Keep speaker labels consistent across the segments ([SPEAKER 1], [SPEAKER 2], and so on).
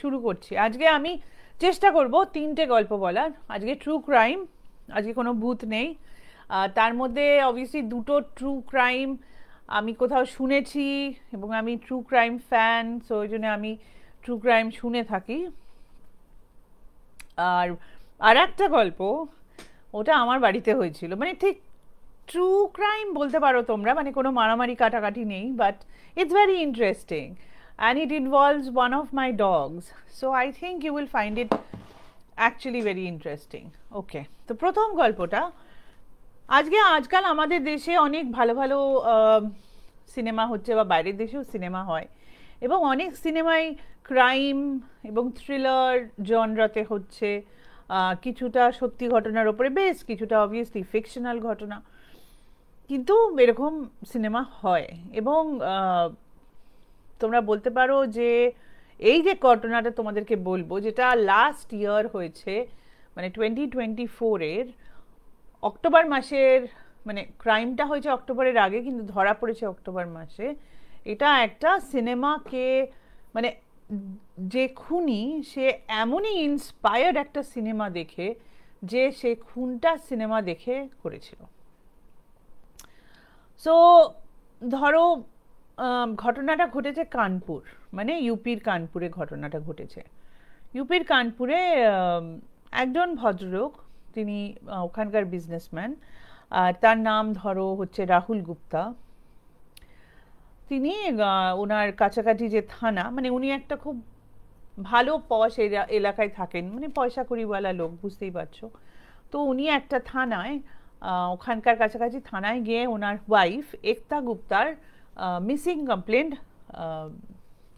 [SPEAKER 1] শুরু করছি। আজকে আমি চেষ্টা করব 3টে গল্প বলার। আজকে ট্রু ক্রাইম, আজকে কোনো ভূত নেই। তার মধ্যে অবভিয়াসলি 2টো ট্রু ক্রাইম আমি কোথাও শুনেছি এবং আমি ট্রু ক্রাইম ফ্যান, সো ওই জন্য আমি ট্রু ক্রাইম শুনে থাকি। আর একটা গল্প, ওটা আমার বাড়িতে হয়েছিল, মানে ঠিক ট্রু ক্রাইম বলতে পারো তোমরা, মানে কোনো মারামারি কাটাকাটি নেই, but it's very interesting and it involves one of my dogs, so I think you will find it actually very interesting. Okay, তো প্রথম গল্পটা, আজকাল আমাদের দেশে অনেক ভালো ভালো সিনেমা হচ্ছে বা বাইরের দেশেও সিনেমা হয় এবং অনেক সিনেমাই ক্রাইম এবং থ্রিলার জনরাতে হচ্ছে, কিছুটা সত্যি ঘটনার ওপরে বেশ, কিছুটা অবভিয়াসলি ফিকশনাল ঘটনা, কিন্তু এরকম সিনেমা হয়। এবং তোমরা বলতে পারো যে এই যে ঘটনাটা তোমাদেরকে বলবো, যেটা লাস্ট ইয়ার হয়েছে, মানে 2024-এর অক্টোবর মাসের, মানে ক্রাইমটা হয়েছে অক্টোবরের আগে কিন্তু ধরা পড়েছে অক্টোবর মাসে। এটা একটা সিনেমাকে, মানে যে খুনি সে এমনই ইন্সপায়ার্ড একটা সিনেমা দেখে যে সে খুনটা সিনেমা দেখে করেছিল। সো ধরো ঘটনাটা ঘটেছে কানপুর, মানে ইউপির কানপুরে ঘটনাটা ঘটেছে। ইউপির কানপুরে একজন ভদ্রলোক, তিনি ওখানকার বিজনেসম্যান, আর তার নাম ধরো হচ্ছে রাহুল গুপ্তা। তিনি ওনার কাছাকাছি যে থানা, মানে উনি একটা খুব ভালো পশ এলাকায় থাকেন, মানে পয়সা কড়িওয়ালা লোক, বুঝতেই পারছো। তো উনি একটা থানায়, ওখানকার কাছাকাছি থানায় গিয়ে ওনার ওয়াইফ একতা গুপ্তার মিসিং কমপ্লেন্ট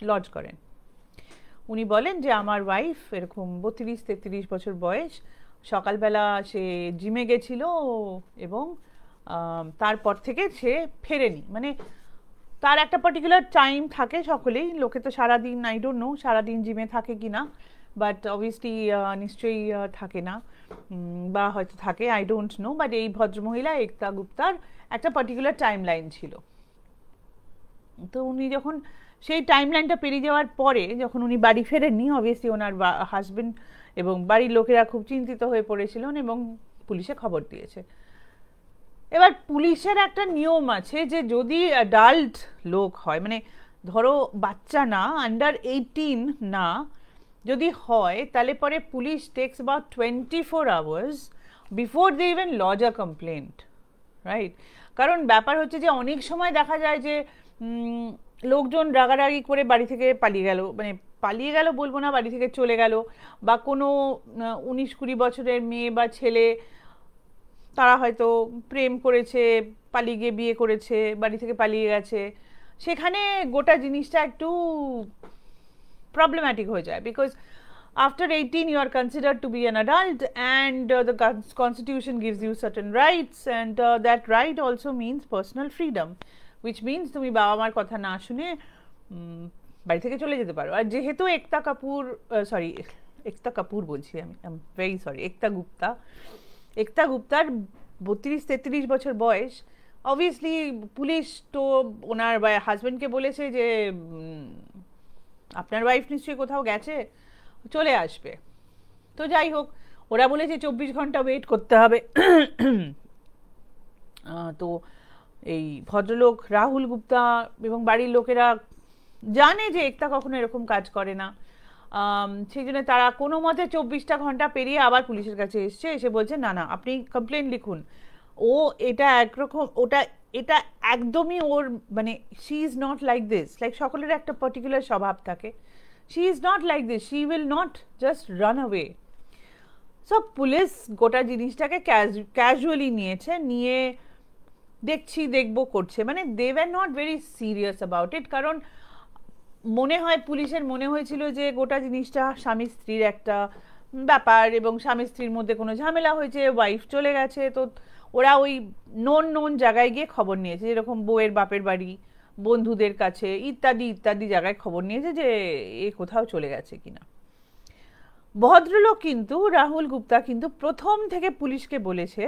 [SPEAKER 1] লজ করেন। উনি বলেন যে আমার ওয়াইফ এরকম 32-33 বছর বয়স, সকালবেলা সে জিমে গেছিল এবং তারপর থেকে সে ফেরেনি। মানে তার একটা পার্টিকুলার টাইম থাকে, সকলেই লোকে তো সারাদিন, আই ডোন্ট নো সারাদিন জিমে থাকে কি না, বাট অবভিয়াসলি নিশ্চয়ই থাকে না, বা হয়তো থাকে, আই ডোন্ট নো। বাট এই ভদ্রমহিলা একতা গুপ্তার একটা পার্টিকুলার টাইম লাইন ছিল। তো উনি যখন সেই টাইম লাইনটা পেরিয়ে যাওয়ার পরে যখন উনি বাড়ি ফেরেননি, অবভিয়াসলি ওনার হাজবেন্ড এবং বাড়ির লোকেরা খুব চিন্তিত হয়ে পড়েছিলেন এবং পুলিশে খবর দিয়েছে। এবার পুলিশের একটা নিয়ম আছে যে যদি অ্যাডাল্ট লোক হয়, মানে ধরো বাচ্চা না, আন্ডার 18 না যদি হয়, তাহলে পরে police takes about 24 hours before they even lodge a complaint, right? কারণ ব্যাপার হচ্ছে যে অনেক সময় দেখা যায় যে লোকজন রাগারাগি করে বাড়ি থেকে পালিয়ে গেল, মানে পালিয়ে গেল বলবো না, বাড়ি থেকে চলে গেল, বা কোনো 19-20 বছরের মেয়ে বা ছেলে, তারা হয়তো প্রেম করেছে, পালিয়ে গিয়ে বিয়ে করেছে, বাড়ি থেকে পালিয়ে গেছে, সেখানে গোটা জিনিসটা একটু প্রবলেম্যাটিক হয়ে যায়। Because after 18 you are considered to be an adult and the constitution gives you certain rights, and that right also means personal freedom, which means তুমি বাবা মার কথা না শুনে বাড়ি থেকে চলে যেতে পারো। আর যেহেতু একতা কাপুর বলছি আমি, ভেরি সরি, একতা গুপ্তার 32-33 বছর বয়স, অবভিয়াসলি পুলিশ তো ওনার হাজবেন্ডকে বলেছে যে আপনার ওয়াইফ নিশ্চয়ই কোথাও গেছে, চলে আসবে। তো যাই হোক, ওরা বলেছে 24 ঘন্টা ওয়েট করতে হবে। তো এই ভদ্রলোক রাহুল গুপ্তা এবং বাড়ির লোকেরা জানে যে একতা কখনো এরকম কাজ করে না, সেই জন্য তারা কোনো মতে 24টা ঘন্টা পেরিয়ে আবার পুলিশের কাছে এসে বলছে না না আপনি কমপ্লেন লিখুন, ও এটা একরকম, এটা একদমই ওর, মানে she is not like this, like সকলের একটা পার্টিকুলার স্বভাব থাকে, she is not like this, she will not just run away. So police গোটা জিনিসটাকে ক্যাজুয়ালি নিয়ে দেখবো করছে, মানে they were not very serious about it. কারণ পুলিশের মনে হয়েছিল যে গোটা জিনিসটা স্বামী স্ত্রীর একটা ব্যাপার এবং স্বামী স্ত্রীর মধ্যে কোনো ঝামেলা হয়েছে, ওয়াইফ চলে গেছে, তো ওরা ওই নোন জায়গায় গিয়ে খবর নিয়েছে, যেরকম বউয়ের বাপের বাড়ি, বন্ধুদের কাছে ইত্যাদি জায়গায় খবর নিয়েছে যে এ কোথাও চলে গেছে কিনা। ভদ্রলোক কিন্তু রাহুল গুপ্তা কিন্তু প্রথম থেকে পুলিশকে বলেছে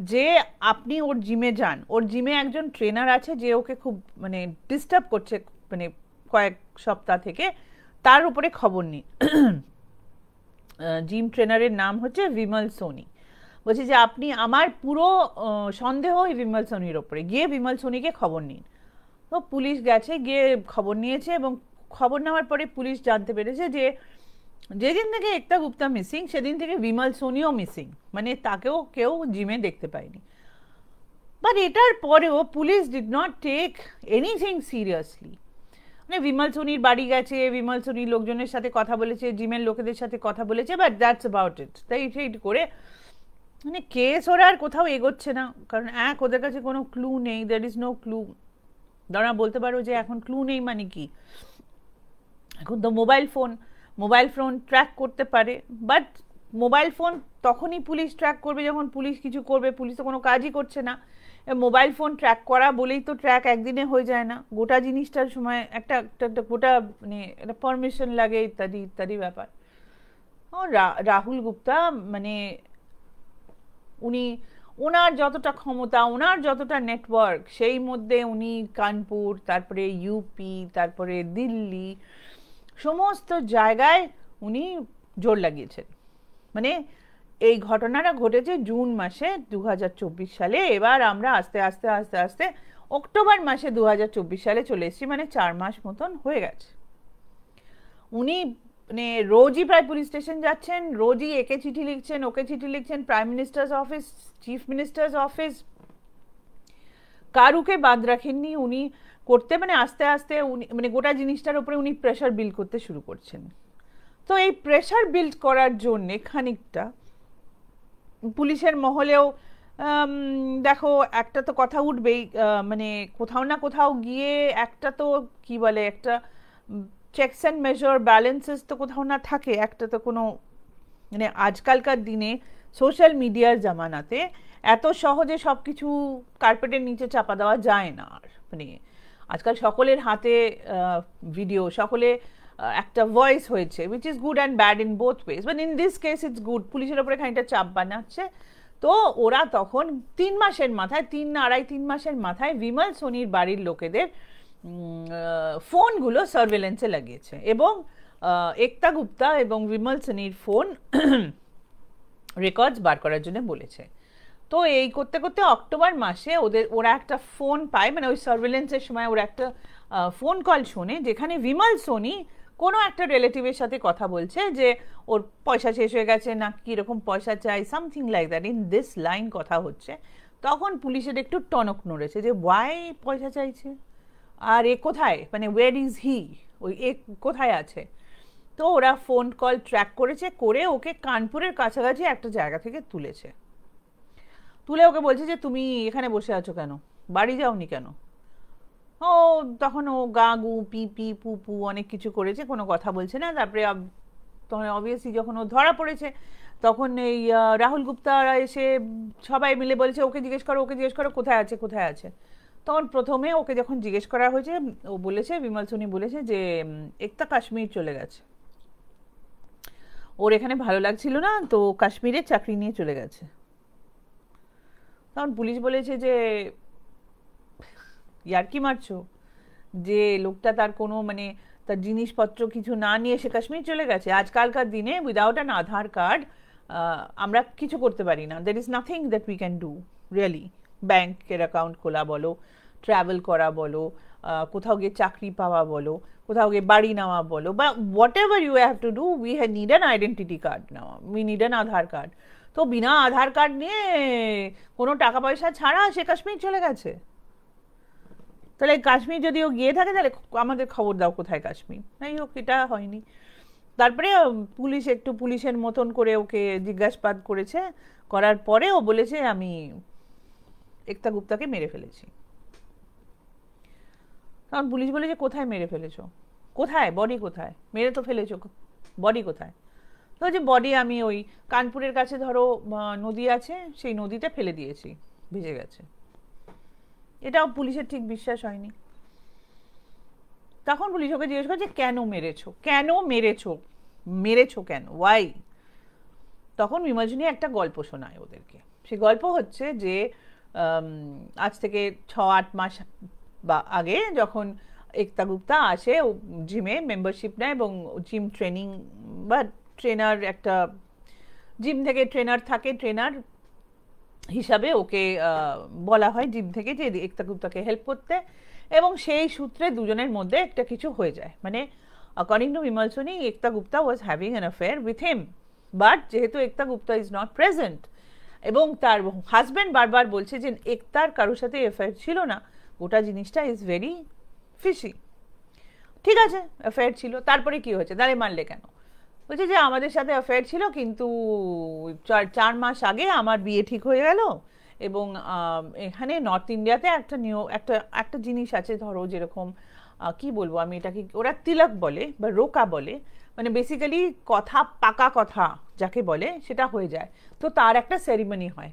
[SPEAKER 1] যে আপনি ওর জিমে যান, ওর জিমে একজন ট্রেনার আছে যে ওকে খুব মানে ডিস্টার্ব করছে, মানে কয়েক সপ্তাহ থেকে, তার উপরে খবর নিন। জিম ট্রেনারের নাম হচ্ছে বিমল সোনি। বলছে যে আপনি, আমার পুরো সন্দেহ এই বিমল সোনির ওপরে, গিয়ে বিমল সোনিকে খবর নিন। তো পুলিশ গেছে, গিয়ে খবর নিয়েছে, এবং খবর নেওয়ার পরে পুলিশ জানতে পেরেছে যে যেদিন থেকে একতা গুপ্তা মিসিং সেদিন থেকে বিমল সোনিও মিসিং, মানে তাকেও কেউ জিমে দেখতে পায়নি। বাট এটার পরেও police did not take anything seriously. মানে বিমল সোনির বাড়ি গেছে, বিমল সোনির লোকজনের সাথে কথা বলেছে, জিমের লোকেদের সাথে কথা বলেছে, বাট দ্যাটস অ্যাবাউট ইট। তাই সেই করে মানে কেস ওরা আর কোথাও এগোচ্ছে না, কারণ ওদের কাছে কোনো ক্লু নেই, দ্যার ইজ নো ক্লু। তোমরা বলতে পারো যে এখন ক্লু নেই মানে কি, এখন তো মোবাইল ফোন ট্র্যাক করতে পারে, বাট মোবাইল ফোন তখনই পুলিশ ট্র্যাক করবে যখন পুলিশ কিছু করবে। পুলিশ তো কোনো কাজই করছে না। মোবাইল ফোন ট্র্যাক করা বলেই তো ট্র্যাক একদিনে হয়ে যায় না, গোটা জিনিসটার সময় একটা গোটা মানে একটা পারমিশন লাগে, ইত্যাদি ইত্যাদি ব্যাপার। রাহুল গুপ্তা মানে ওনার যতটা ক্ষমতা, ওনার যতটা নেটওয়ার্ক, সেই মধ্যে উনি কানপুর, তারপরে ইউপি, তারপরে দিল্লি, সমস্ত জায়গায় উনি জোর লাগিয়েছেন। মানে এই ঘটনাটা ঘটেছে জুন মাসে 2024 সালে। এবার আমরা আস্তে আস্তে আস্তে আস্তে অক্টোবর মাসে 2024 সালে চলে এসেছি, মানে 4 মাস মতন হয়ে গেছে। উনি মানে রোজই প্রায় পুলিশ স্টেশন যাচ্ছেন, রোজই একে চিঠি লিখছেন, ওকে চিঠি লিখছেন, prime minister's office, chief minister's office, কারুকে বাদ রাখেননি উনি করতে। মানে আস্তে আস্তে উনি মানে গোটা জিনিসটার উপরে উনি প্রেশার বিল্ড করতে শুরু করছেন। তো এই প্রেশার বিল্ড করার জন্যে খানিকটা পুলিশের মহলেও দেখো একটা তো কথা উঠবেই, মানে কোথাও না কোথাও গিয়ে একটা তো কি বলে, একটা চেকস অ্যান্ড মেজার ব্যালেন্সেস তো কোথাও না থাকে, একটা তো কোনো মানে আজকালকার দিনে সোশ্যাল মিডিয়ার জামানাতে এত সহজে সব কিছু কার্পেটের নিচে চাপা দেওয়া যায় না। আর মানে আজকাল সকলের হাতে ভিডিও, সকলে একটা ভয়েস হয়েছে, which is good and bad in both wedge, but in this case it's good. পুলিশের ওপরে খানিকটা চাপ বানাচ্ছে। তো ওরা তখন 3 মাসের মাথায়, 3 মাসের মাথায় বিমল সোনির বাড়ির লোকেদের ফোনগুলো সার্ভেলেন্সে লাগিয়েছে, এবং একতা গুপ্তা এবং বিমল সোনির ফোন রেকর্ডস বার করার জন্য বলেছে। তো এই করতে করতে অক্টোবর মাসে ওরা একটা ফোন পায়, মানে ওই সার্ভেলেন্সের সময় ওরা একটা ফোন কল শোনে, যেখানে বিমল সোনি কোনো একটা রিলেটিভের সাথে কথা বলছে যে ওর পয়সা শেষ হয়ে গেছে, না কীরকম পয়সা চাই, something like that, in this line কথা হচ্ছে। তখন পুলিশের একটু টনক নড়েছে যে ওয়াই পয়সা চাইছে, আর এ কোথায়, মানে ওয়ের ইজ হি, ওই এ কোথায় আছে। তো ওরা ফোন কল ট্র্যাক করেছে, করে ওকে কানপুরের কাছাকাছি একটা জায়গা থেকে তুলেছে। তুলে ওকে বলছে যে তুমি এখানে বসে আছো কেন, বাড়ি যাওনি কেন। ও তখন ও গা গু পি পি পু পু অনেক কিছু করেছে, কোনো কথা বলছে না। তারপরে তখন অবভিয়াসলি যখন ও ধরা পড়েছে, তখন এই রাহুল গুপ্তারা এসে সবাই মিলে বলছে ওকে জিজ্ঞেস করো, ওকে জিজ্ঞেস করো কোথায় আছে কোথায় আছে। তখন প্রথমে ওকে যখন জিজ্ঞেস করা হয়েছে, ও বলেছে, বিমল সোনি বলেছে যে একতা কাশ্মীর চলে গেছে, ওর এখানে ভালো লাগছিল না, তো কাশ্মীরে চাকরি নিয়ে চলে গেছে। তখন পুলিশ বলেছে যে ইয়ার্কি মারছো, যে লোকটা তার কোনো মানে তার জিনিসপত্র কিছু না নিয়ে সে কাশ্মীর চলে গেছে। আজকালকার দিনে উইদাউট অ্যান আধার কার্ড আমরা কিছু করতে পারি না, there is nothing that we can do really. ব্যাংকের অ্যাকাউন্ট খোলা বলো, ট্রাভেল করা বলো, কোথাও গিয়ে চাকরি পাওয়া বলো, কোথাও গিয়ে বাড়ি নেওয়া বলো, বা whatever you have to do, we need an identity card নেওয়া, we need an Aadhaar card. তো বিনা আধার কার্ড নিয়ে কোনো টাকা পয়সা ছাড়া সে কাশ্মীর চলে গেছে। তাহলে কাশ্মীর যদি ও গিয়ে থাকে তাহলে আমাদের খবর দাও কোথায় কাশ্মীর। যাই হোক, এটা হয়নি। তারপরে পুলিশ একটু পুলিশের মতন করে ওকে জিজ্ঞাসাবাদ করেছে, করার পরে ও বলেছে আমি একতা গুপ্তাকে মেরে ফেলেছি। তখন পুলিশ বলেছে কোথায় মেরে ফেলেছো, কোথায় বডি, কোথায় মেরে তো ফেলেছো, বডি কোথায়। তো যে বডি আমি ওই কানপুরের কাছে ধরো নদী আছে, সেই নদীতে ফেলে দিয়েছি, ভিজে গেছে। এটাও পুলিশের ঠিক বিশ্বাস হয়নি। তখন পুলিশ ওকে জিজ্ঞেস করছে কেন মেরেছো, কেন মেরেছো, মেরেছো কেন, ওয়াই। তখন বিমল সোনি একটা গল্প শোনায় ওদেরকে। সে গল্প হচ্ছে যে আজ থেকে 6-8 মাস বা আগে যখন একতা গুপ্তা আসে জিমে মেম্বারশিপ নেয় এবং জিম ট্রেনিং বা ট্রেনার একটা জিম থেকে ট্রেনার থাকে, ট্রেনার হিসাবে ওকে বলা হয় জিম থেকে যে একতা গুপ্তাকে হেল্প করতে, এবং সেই সূত্রে দুজনের মধ্যে একটা কিছু হয়ে যায়। মানে according to Bimal Soni, Ekta Gupta was having an affair with him, but যেহেতু Ekta Gupta is not present এবং তার হাজব্যান্ড বারবার বলছে যে একতার কারোর সাথে অ্যাফেয়ার ছিল না, গোটা জিনিসটা ইজ ভেরি ফিশি। ঠিক আছে, অ্যাফেয়ার ছিল, তারপরে কি হয়েছে, তাহলে মারলে কেন? বলছে যে আমাদের সাথে অ্যাফেয়ার ছিল, কিন্তু 4 মাস আগে আমার বিয়ে ঠিক হয়ে গেল, এবং এখানে নর্থ ইন্ডিয়াতে একটা একটা জিনিস আছে, ধরো যেরকম কি বলবো আমি এটাকে, ওরা তিলক বলে বা রোকা বলে, মানে বেসিক্যালি কথা, পাকা কথা যাকে বলে সেটা হয়ে যায়, তো তার একটা সেরিমনি হয়।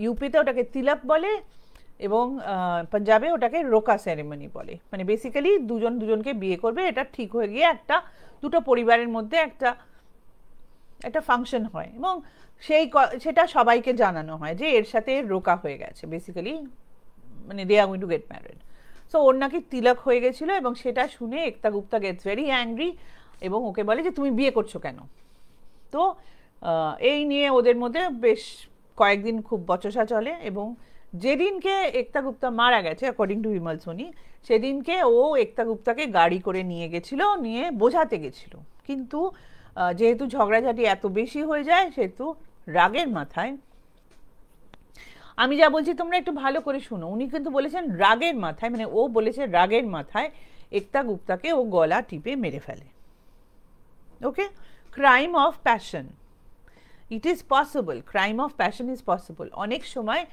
[SPEAKER 1] ইউপিতে ওটাকে তিলক বলে এবং পাঞ্জাবে ওটাকে রোকা সেরিমনি বলে। মানে বেসিক্যালি দুজন দুজনকে বিয়ে করবে, এটা ঠিক হয়ে গিয়ে একটা দুটো পরিবারের মধ্যে একটা ফাংশন হয়, এবং সেটা সবাইকে জানানো হয় যে এর সাথে রোকা হয়ে গেছে, বেসিক্যালি মানে they are going to get married. So ওর নাকি তিলক হয়ে গেছিলো, এবং সেটা শুনে Ekta Gupta gets very angry এবং ওকে বলে যে তুমি বিয়ে করছো কেন। তো এই নিয়ে ওদের মধ্যে বেশ কয়েকদিন খুব বচসা চলে, এবং যেদিনকে একতা গুপ্তা মারা গেছে অ্যাকর্ডিং টু বিমল সোনি, সেদিনকে ও একতা গুপ্তাকে গাড়ি করে নিয়ে গেছিল, নিয়ে বোঝাতে গেছিল, কিন্তু যেহেতু ঝগড়াঝাটি এত বেশি হয়ে যায়, সেহেতু রাগের মাথায়, আমি যা বলছি তোমরা একটু ভালো করে শুনো, উনি কিন্তু বলেছেন রাগের মাথায়, মানে ও বলেছে রাগের মাথায় একতা গুপ্তাকে ও গলা টিপে মেরে ফেলে। Okay, crime of passion, it is possible, crime of passion is possible. অনেক সময়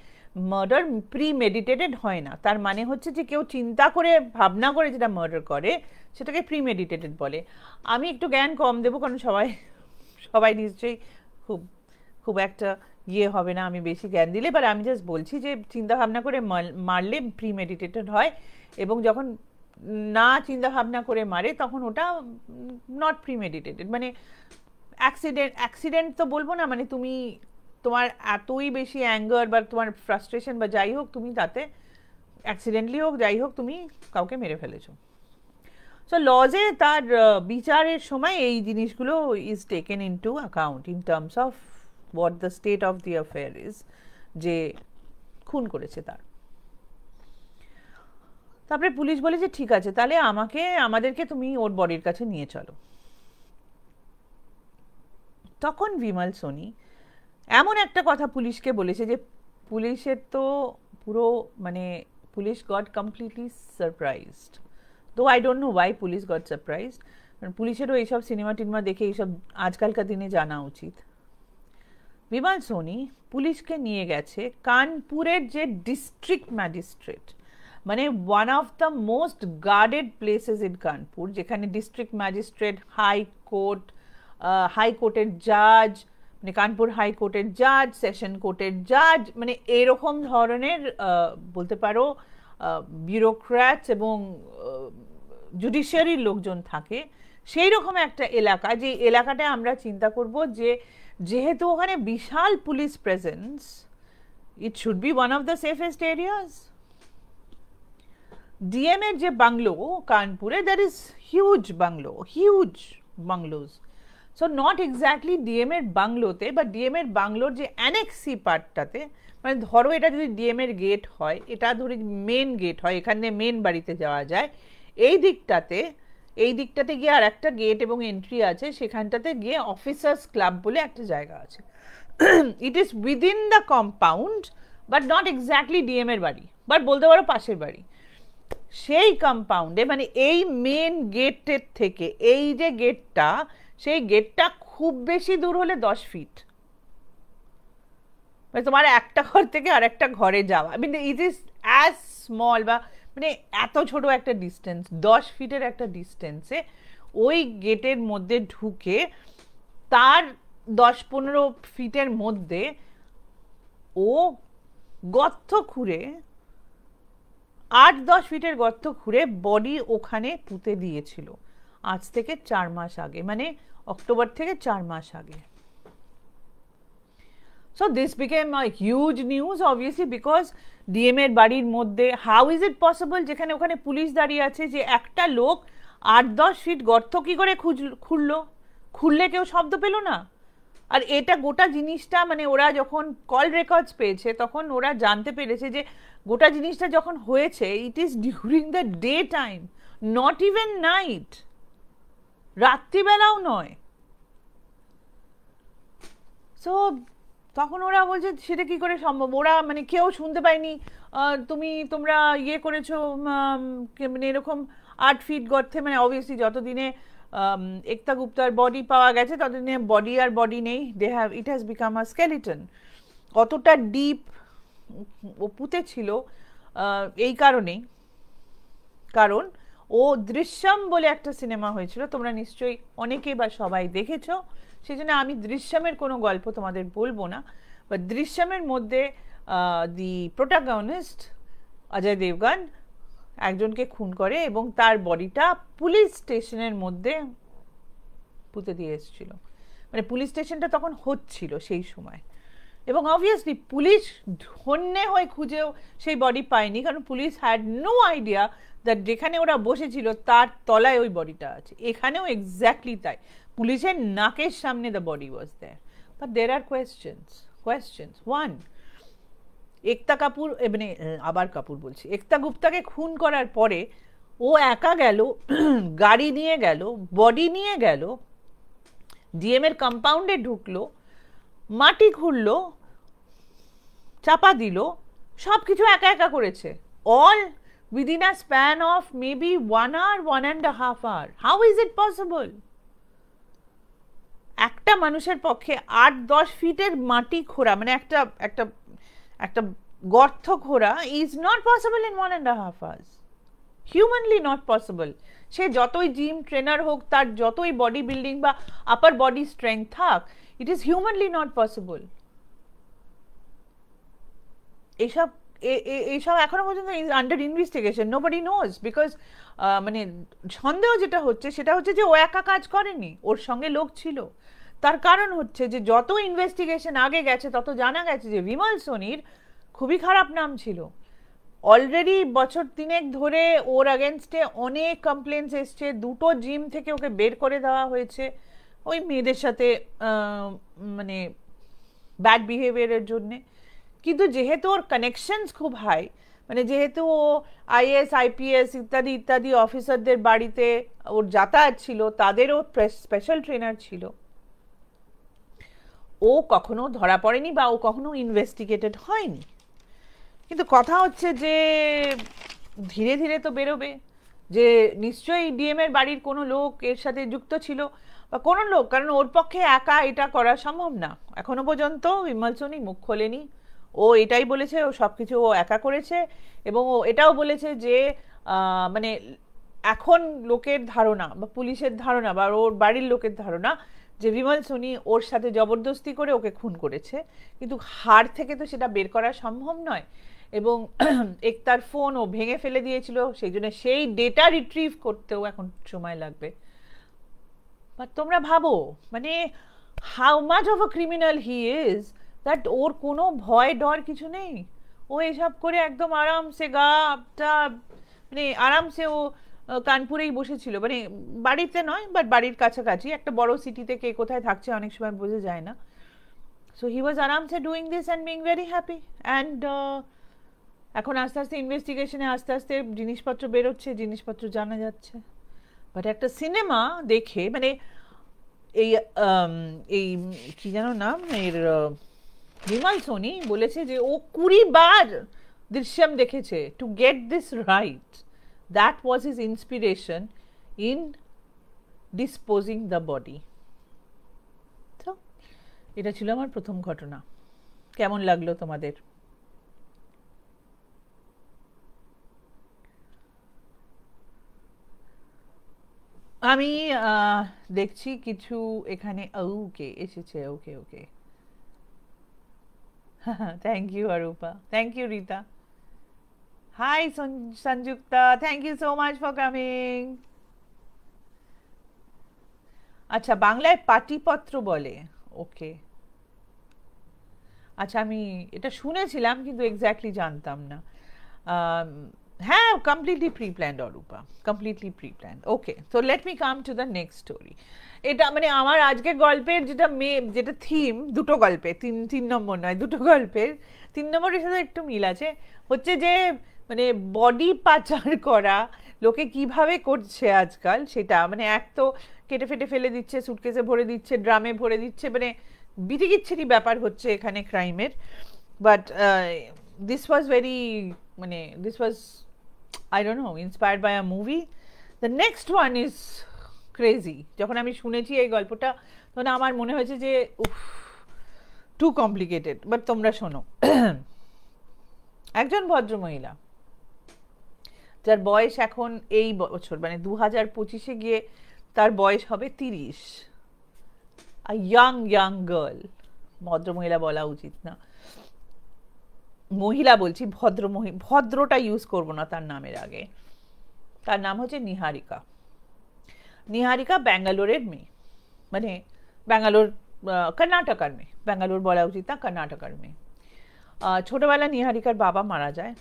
[SPEAKER 1] মার্ডার প্রিমেডিটেটেড হয় না, তার মানে হচ্ছে যে কেউ চিন্তা করে ভাবনা করে যেটা মার্ডার করে সেটাকে প্রিমেডিটেটেড বলে। আমি একটু জ্ঞান কম দেবো, কারণ সবাই নিশ্চয়ই খুব একটা হবে না আমি বেশি জ্ঞান দিলে, বাট আমি জাস্ট বলছি যে চিন্তা ভাবনা করে মারলে প্রিমেডিটেটেড হয়, এবং যখন না চিন্তা ভাবনা করে মারে তখন ওটা নট প্রিমেডিটেটেড। মানে অ্যাক্সিডেন্ট তো বলবো না, মানে তোমার এতই বেশি অ্যাঙ্গার বা তোমার ফ্রাস্ট্রেশন বা যাই হোক, তুমি তাতে অ্যাক্সিডেন্টলি হোক যাই হোক তুমি কাউকে মেরে ফেলেছো। সো লজে তার বিচারের সময় এই জিনিসগুলো is taken into account in terms of what the state of the affair is, যে খুন করেছে তার। তারপরে পুলিশ বলে যে ঠিক আছে, তাহলে আমাদেরকে তুমি ওর বডির কাছে নিয়ে চলো। তখন বিমল সোনি এমন একটা কথা পুলিশকে বলেছে যে পুলিশের তো পুরো মানে police got completely surprised, though I don't know why police got surprised, পুলিশেরও এইসব সিনেমা টিনেমা দেখে এইসব আজকালকার দিনে জানা উচিত। বিমল সোনি পুলিশকে নিয়ে গেছে কানপুরের যে ডিস্ট্রিক্ট ম্যাজিস্ট্রেট, মানে one of the most guarded places in Kanpur, যেখানে ডিস্ট্রিক্ট ম্যাজিস্ট্রেট, হাইকোর্টের জাজ, মানে কানপুর হাইকোর্টের জাজ, সেশন কোর্টের জাজ, মানে এরকম ধরনের বলতে পারো বিউরোক্র্যাটস এবং জুডিশিয়ারির লোকজন থাকে, সেই রকম একটা এলাকা, যে এলাকাটা আমরা চিন্তা করব যে যেহেতু ওখানে বিশাল police presence, it should be one of the safest areas. DM এর যে বাংলো কানপুরে, that is huge bungalows. So not exactly DM এর বাংলোতে, বা ডিএম এর বাংলোর যে অ্যানেক্সি পার্টটাতে, মানে ধরো এটা যদি ডিএম এর গেট হয়, এটা ধরি মেন গেট হয়, এখানে মেন বাড়িতে যাওয়া যায়, এই দিকটাতে গিয়ে আর একটা গেট এবং এন্ট্রি আছে, সেখানটাতে গিয়ে অফিসার্স ক্লাব বলে একটা জায়গা আছে। It is within the compound, but not exactly DM এর বাড়ি, বাট বলতে পারো পাশের বাড়ি। সেই কম্পাউন্ডে, মানে এই মেন গেটের থেকে এই যে গেটটা, সেই গেটটা খুব বেশি দূর হলে 10 ফিট, মানে তোমার একটা ঘর থেকে আর একটা ঘরে যাওয়া, মানে ইট ইজ অ্যাজ স্মল, বা মানে এত ছোট একটা ডিস্টেন্স, 10 ফিটের একটা ডিস্টেন্সে ওই গেটের মধ্যে ঢুকে তার 10-15 ফিটের মধ্যে ও গর্ত খুঁড়ে, 8-10 ফিটের গর্ত খুঁড়ে বডি ওখানে পুঁতে দিয়েছিল, আজ থেকে 4 মাস আগে, মানে অক্টোবর থেকে 4 মাস আগে। So this became a huge news obviously because DM এর বাড়ির মধ্যে হাউ ইজ ইট পসিবল যেখানে ওখানে পুলিশ দাঁড়িয়ে আছে যে একটা লোক 8-10 ফিট গর্ত কি করে খুললে কেউ শব্দ পেল না। আর এটা গোটা জিনিসটা মানে ওরা যখন কল রেকর্ডস পেয়েছে তখন ওরা জানতে পেরেছে যে গোটা জিনিসটা যখন হয়েছে it is during the day time, not even night, রাত্রিবেলাও নয়। সো তখন ওরা বলছে সেটা কি করে সম্ভব, ওরা মানে কেউ শুনতে পায়নি তোমরা ইয়ে করেছো মানে এরকম 8 ফিট গর্তে, মানে অবভিয়াসলি যতদিনে একতা গুপ্তার বডি পাওয়া গেছে ততদিনে বডি আর বডি নেই, it has become a skeleton. কতটা ডিপ ও পুঁতে ছিল এই কারণেই, কারণ ও দৃশ্যম বলে একটা সিনেমা হয়েছিল, তোমরা নিশ্চয়ই অনেকে বা সবাই দেখেছো, সেই জন্য আমি দৃশ্যমের কোনো গল্প তোমাদের বলবো না। বাট দৃশ্যমের মধ্যে দি প্রোটাগনিস্ট অজয় দেবগন একজনকে খুন করে এবং তার বডিটা পুলিশ স্টেশনের মধ্যে পুঁতে দিয়ে এসেছিল, মানে পুলিশ স্টেশনটা তখন হচ্ছিল সেই সময়। এবং অবভিয়াসলি পুলিশ ধন্যে হয়ে খুঁজেও সেই বডি পায়নি, কারণ police had no idea that যেখানে ওরা বসেছিল তার তলায় ওই বডিটা আছে। এখানেও এক্স্যাক্টলি তাই, পুলিশের নাকের সামনে the body was there. But there are questions. One, Ekta Kapoor মানে আবার কাপুর বলছি, একতা গুপ্তাকে খুন করার পরে ও একা গেল, গাড়ি নিয়ে গেল, বডি নিয়ে গেল, ডিএম এর কম্পাউন্ডে ঢুকলো, মাটি খুঁড়লো, চাপা দিল, সব কিছু একা একা করেছে, all within a span of maybe 1 hour, 1.5 hour. How is it possible? একটা মানুষের পক্ষে 8-10 ফিটের মাটি খোঁড়া মানে একটা গর্ত খোঁড়া is not possible in 1.5 hours. Humanly not possible. সে যতই জিম ট্রেনার হোক, তার যতই বডি বিল্ডিং বা আপার বডি স্ট্রেংথ থাক, it is humanly not possible. এইসব এখনো পর্যন্ত under investigation, nobody nose, because মানে সন্দেহ যেটা হচ্ছে সেটা হচ্ছে যে ও একা কাজ করেনি, ওর সঙ্গে লোক ছিল। তার কারণ হচ্ছে যে যত ইনভেস্টিগেশন আগে গেছে তত জানা গেছে যে বিমল সোনির খুবই খারাপ নাম ছিল। অলরেডি বছর 3 ধরে ওর আগেনস্টে অনেক কমপ্লেন্টস এসছে, 2টো জিম থেকে ওকে বের করে দেওয়া হয়েছে ওই মেয়েদের সাথে মানে ব্যাড বিহেভিয়ারের জন্যে। কিন্তু যেহেতু ওর কানেকশনস খুব হাই, মানে যেহেতু ও আইএস আইপিএস ইত্যাদি ইত্যাদি অফিসারদের বাড়িতে ওর যাতায়াত ছিল, তাদেরও স্পেশাল ট্রেনার ছিল, ও কখনো ধরা পড়েনি বা ও কখনো ইনভেস্টিগেটেড হয়নি। কিন্তু কথা হচ্ছে যে ধীরে ধীরে তো বেরোবে যে নিশ্চয়ই ডিএম এর বাড়ির কোনো লোক এর সাথে যুক্ত ছিল বা কোনো লোক, কারণ ওর পক্ষে একা এটা করা সম্ভব না। এখনো পর্যন্ত বিমল সোনি মুখ খোলেনি, ও এটাই বলেছে ও সব কিছু ও একা করেছে, এবং ও এটাও বলেছে যে মানে এখন লোকের ধারণা বা পুলিশের ধারণা বা ওর বাড়ির লোকের ধারণা যে বিমল সোনি ওর সাথে জবরদস্তি করে ওকে খুন করেছে, কিন্তু হাড় থেকে তো সেটা বের করা সম্ভব নয়। এবং একতার ফোন ও ভেঙে ফেলে দিয়েছিল, সেই জন্য সেই ডেটা রিট্রিভ করতেও এখন সময় লাগবে। বাট তোমরা ভাবো মানে how much of a criminal he is, that ওর কোনো ভয় ডর কিছু নেই, ও এসব করে একদম আরামসে গাটা মানে আরামসে ও কানপুরেই বসেছিল, মানে বাড়িতে নয় বাট বাড়ির কাছাকাছি একটা বড় সিটিতে কে কোথায় থাকছে অনেক সময় বোঝা যায় না। সো হি ওয়াজ আরামসে doing this and being very happy. And এখন আস্তে আস্তে ইনভেস্টিগেশনে আস্তে আস্তে জিনিসপত্র বেরোচ্ছে, জিনিসপত্র জানা যাচ্ছে। বাট একটা সিনেমা দেখে মানে এই এই কি যেন নাম এর, বিমল সোনি বলেছে যে ও 20 বার দৃশ্যম দেখেছে to get this right. That was his inspiration in disposing the body. তো এটা ছিল আমার প্রথম ঘটনা। কেমন লাগলো তোমাদের? আমি দেখছি কিছু এখানে ওকে এসেছে। Okay okay, thank you Arupa, thank you Rita, hi Sanjukta, thank you so much for coming. আচ্ছা, বাংলায় পাটিপত্র বলে। ওকে, আচ্ছা, আমি এটা শুনেছিলাম কিন্তু এক্স্যাক্টলি জানতাম না। হ্যাঁ, completely pre planned Arupa, completely pre planned. Okay, so let me come to the next story. এটা মানে আমার আজকে গল্পের যেটা থিম, দুটো গল্পে, তিন নম্বর নয়, দুটো গল্পের 3 নম্বরের সাথে একটু মিল আছে। হচ্ছে যে মানে বডি পাচার করা লোকে কিভাবে করছে আজকাল, সেটা মানে এক তো কেটে ফেটে ফেলে দিচ্ছে, সুটকেসে ভরে দিচ্ছে, ড্রামে ভরে দিচ্ছে, মানে বিতিকিচ্ছিরি ব্যাপার হচ্ছে এখানে ক্রাইমের। বাট দিস ওয়াজ ভেরি, মানে this was, I don't know, inspired by a movie. The next one is crazy. যখন আমি শুনেছি এই গল্পটা তখন আমার মনে হয়েছে যে উফ, টু কমপ্লিকেটেড। বাট তোমরা শোনো। একজন ভদ্রমহিলা যার বয়স এখন এই বছর মানে 2025-এ গিয়ে তার বয়স হবে 30, আ ইয়াং গার্ল, ভদ্রমহিলা বলা উচিত না, মহিলা বলছি, ভদ্রটা ইউজ করবো না তার নামের আগে। তার নাম হচ্ছে নিহারিকা। নিহারিকা ব্যাঙ্গালোরের মেয়ে, মানে ব্যাঙ্গালোর, কর্ণাটকার মেয়ে, ব্যাঙ্গালোর বলা উচিত না, কর্ণাটকার মেয়ে। ছোটবেলা নিহারিকার বাবা মারা যায়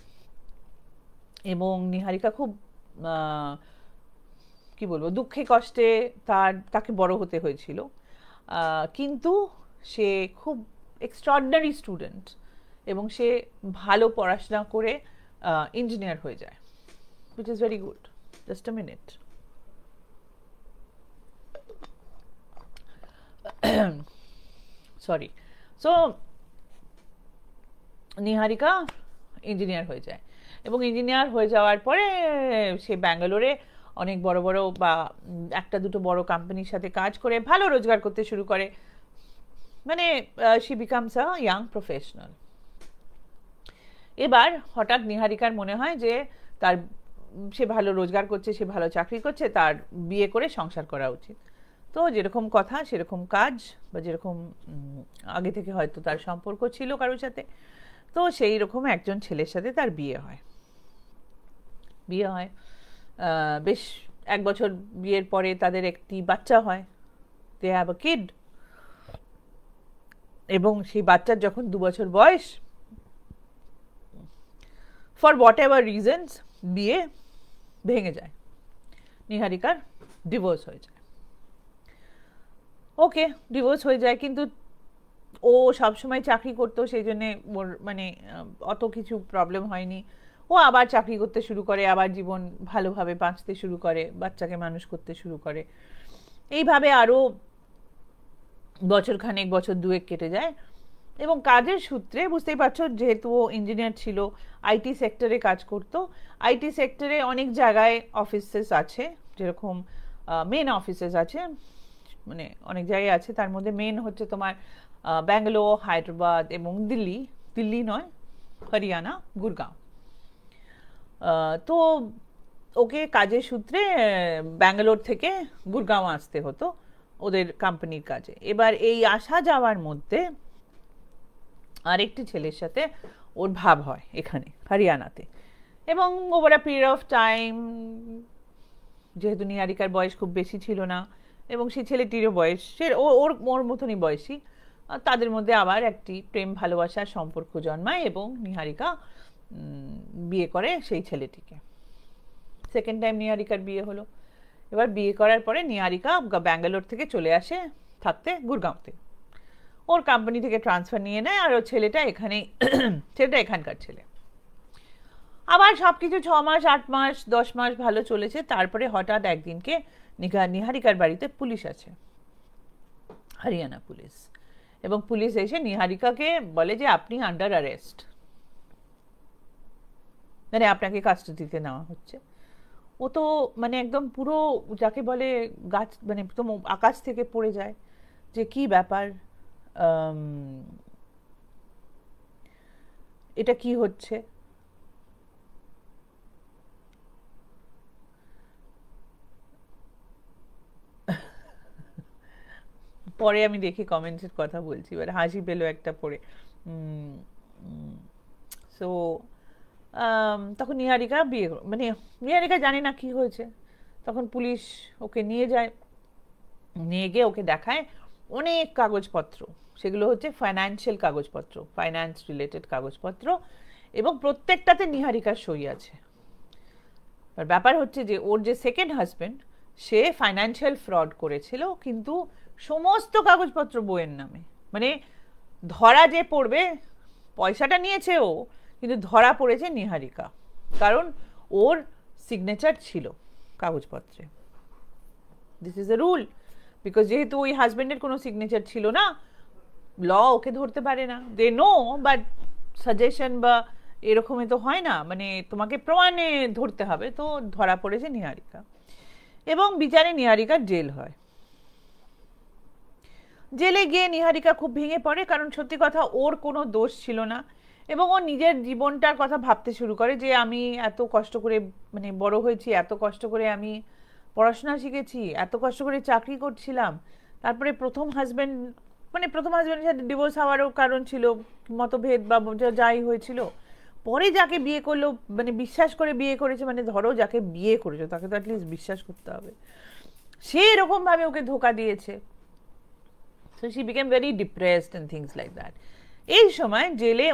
[SPEAKER 1] এবং নিহারিকা খুব কি বলবো, দুঃখে কষ্টে তাকে বড় হতে হয়েছিল। কিন্তু সে খুব এক্সট্রাঅর্ডিনারি স্টুডেন্ট এবং সে ভালো পড়াশোনা করে ইঞ্জিনিয়ার হয়ে যায়, which is very good. Just a minute. Sorry. So Niharika engineer হয়ে যায় এবং ইঞ্জিনিয়ার হয়ে যাওয়ার পরে সে ব্যাঙ্গালোরে অনেক বড় বড় বা একটা দুটো বড় কোম্পানির সাথে কাজ করে ভালো রোজগার করতে শুরু করে, মানে she becomes a young professional. এবার হঠাৎ নিহারিকার মনে হয় যে সে ভালো রোজগার করছে, সে ভালো চাকরি করছে, তার বিয়ে করে সংসার করা উচিত। তো যেরকম কথা সেরকম কাজ, বা যেরকম আগে থেকে হয়তো তার সম্পর্ক ছিল কারোর সাথে, তো সেই রকম একজন ছেলের সাথে তার বিয়ে হয়। বেশ 1 বছর বিয়ের পরে তাদের একটি বাচ্চা হয়, দে হ্যাভ আ কিড। এবং সেই বাচ্চার যখন 2 বছর বয়স, ফর হোয়াট এভার রিজনস বিয়ে ভেঙে যায়, নিহারিকার ডিভোর্স হয়ে যায়। ওকে, ডিভোর্স হয়ে যায়, কিন্তু ও সবসময় চাকরি করতো, সেই জন্যে ওর মানে অত কিছু প্রবলেম হয়নি। ও আবার চাকরি করতে শুরু করে, আবার জীবন ভালোভাবে বাঁচতে শুরু করে, বাচ্চাকে মানুষ করতে শুরু করে। এইভাবে আরও বছরখানেক, বছর 2 কেটে যায় এবং কাজের সূত্রে, বুঝতেই পারছো, যেহেতু ও ইঞ্জিনিয়ার ছিল, আইটি সেক্টরে কাজ করতো। আইটি সেক্টরে অনেক জায়গায় অফিসেস আছে, যেরকম মেন অফিসেস আছে, মানে অনেক জায়গায় আছে, তার মধ্যে মেন হচ্ছে তোমার ব্যাঙ্গালোর, হায়দ্রাবাদ এবং দিল্লি নয়, হরিয়ানা, গুরগাঁও। তো ওকে কাজের সূত্রে ব্যাঙ্গালোর থেকে গুরগাঁও আসতে হতো ওদের কোম্পানির কাজে। এবার এই আসা যাওয়ার মধ্যে আরেকটি ছেলের সাথে ওর ভাব হয় এখানে হরিয়ানাতে, এবং over a period of time, যেহেতু নিহারিকার বয়স খুব বেশি ছিল না এবং সেই ছেলেটিরও বয়স, সে ওর মতনই বয়সী, তাদের মধ্যে আবার একটি প্রেম ভালোবাসার সম্পর্ক জন্মায় এবং নিহারিকা বিয়ে করে সেই ছেলেটিকে। সেকেন্ড টাইম নিহারিকার বিয়ে হলো। এবার বিয়ে করার পরে নিহারিকা ব্যাঙ্গালোর থেকে চলে আসে থাকতে গুরগাঁওতে, ওর কোম্পানি থেকে ট্রান্সফার নিয়ে নেয়, আর ওর ছেলেটা এখানকার ছেলে। আবার সব কিছু 6 মাস, 8 মাস, 10 মাস ভালো চলেছে। তারপরে হঠাৎ একদিনকে নিহারিকার বাড়িতে পুলিশ আছে, হরিয়ানা পুলিশ, এবং পুলিশ এসে নিহারিকাকে বলে যে আপনি আন্ডার অ্যারেস্ট, মানে আপনাকে কাস্টাডিতে নেওয়া হচ্ছে। ও তো মানে একদম পুরো যাকে বলে গাছ, মানে একদম আকাশ থেকে পড়ে যায় যে কি ব্যাপার, এটা কি হচ্ছে। পরে আমি দেখি কমেন্টসের কথা বলছি, এবার হাসি পেলো একটা পড়ে। সো তখন নিহারিকা মানে নিহারিকা জানে না কি হয়েছে। তখন পুলিশ ওকে নিয়ে যায়, নিয়ে গিয়ে ওকে দেখায় অনেক কাগজপত্র, সেগুলো হচ্ছে ফাইন্যান্সিয়াল কাগজপত্র, ফাইন্যান্স রিলেটেড কাগজপত্র, এবং প্রত্যেকটাতে নিহারিকার সই আছে। আর ব্যাপার হচ্ছে যে ওর যে সেকেন্ড হাজবেন্ড, সে ফাইন্যান্সিয়াল ফ্রড করেছিল, কিন্তু সমস্ত কাগজপত্র বইয়ের নামে। মানে ধরা যে পড়বে, পয়সাটা নিয়েছে ও, কিন্তু ধরা পড়েছে নিহারিকা, কারণ ওর সিগনেচার ছিল কাগজপত্রে। This is a rule, because যেহেতু ওই হাজবেন্ডের কোনো সিগনেচার ছিল না, ল ওকে ধরতে পারে না। দে নো, বাট সাজেশন বা এরকমই তো হয় না, মানে তোমাকে প্রমাণে ধরতে হবে। তো ধরা পড়েছে নিহারিকা, এবং বিচারে নিহারিকার জেল হয়। জেলে গিয়ে নিহারিকা খুব ভেঙে পড়ে, কারণ সত্যি কথা ওর কোনো দোষ ছিল না, এবং ও নিজের জীবনটার কথা ভাবতে শুরু করে যে আমি এত কষ্ট করে মানে বড় হয়েছি, এত কষ্ট করে আমি পড়াশোনা শিখেছি, এত কষ্ট করে চাকরি করছিলাম, তারপরে প্রথম হাজব্যান্ডের সাথে ডিভোর্স হওয়ারও কারণ ছিল মতভেদ বা যাই হয়েছিল, পরে যাকে বিয়ে করলো, মানে বিশ্বাস করে বিয়ে করেছে, মানে ধরো যাকে বিয়ে করেছো তাকে তো অ্যাটলিস্ট বিশ্বাস করতে হবে, সে এরকম ভাবে ওকে ধোকা দিয়েছে। So she became very depressed and things like that. এই সময় জেলে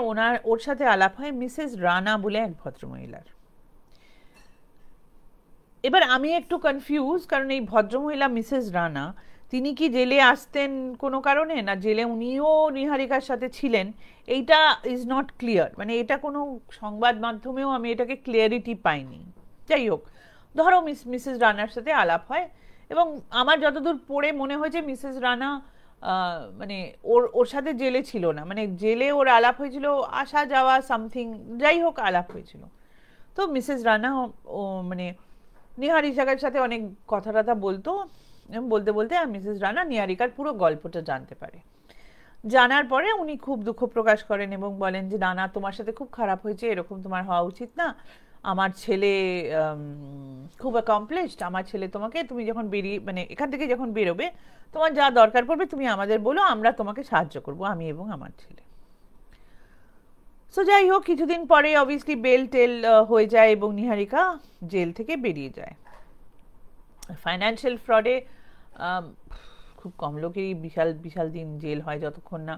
[SPEAKER 1] ওর সাথে আলাপ হয় মিসেস রানা বলে এক ভদ্রমহিলার। এবার আমি একটু কনফিউজ, কারণ এই ভদ্রমহিলা মিসেস রানা, তিনি কি জেলে আসতেন কোনো কারণে, না জেলে উনিও নিহারিকার সাথে ছিলেন, এইটা ইজ নট ক্লিয়ার। মানে এটা কোনো সংবাদ মাধ্যমেও আমি এটাকে ক্লিয়ারিটি পাইনি। যাই হোক, ধরো মিসেস রানার সাথে আলাপ হয়, এবং আমার যতদূর পড়ে মনে হয়েছে মিসেস রানা মানে ওর সাথে জেলে ছিল না, মানে জেলে ওর আলাপ হয়েছিল, আসা যাওয়া সামথিং, যাই হোক আলাপ হয়েছিল। তো মিসেস রানা মানে নিহারিকার সাথে অনেক কথা টথা বলতো, বলতে বলতে মিসেস রানা নিহারিকার পুরো গল্পটা জানতে পারে। জানার পরে উনি খুব দুঃখ প্রকাশ করেন এবং বলেন যে রানা, তোমার সাথে খুব খারাপ হয়েছে, এরকম তোমার হওয়া উচিত না। আমার ছেলে খুব অ্যাকমপ্লিশড, আমার ছেলে তোমাকে, তুমি যখন মানে এখান থেকে যখন বেরোবে, তোমার যা দরকার পড়বে তুমি আমাদের বলো, আমরা তোমাকে সাহায্য করবো, আমি এবং আমার ছেলে। সো যাই হোক, কিছুদিন পরে অবভিয়াসলি বেল টেল হয়ে যায় এবং নিহারিকা জেল থেকে বেরিয়ে যায়। ফাইন্যান্সিয়াল ফ্রডে খুব কম লোকেরই বিশাল বিশাল দিন জেল হয়, যতক্ষণ না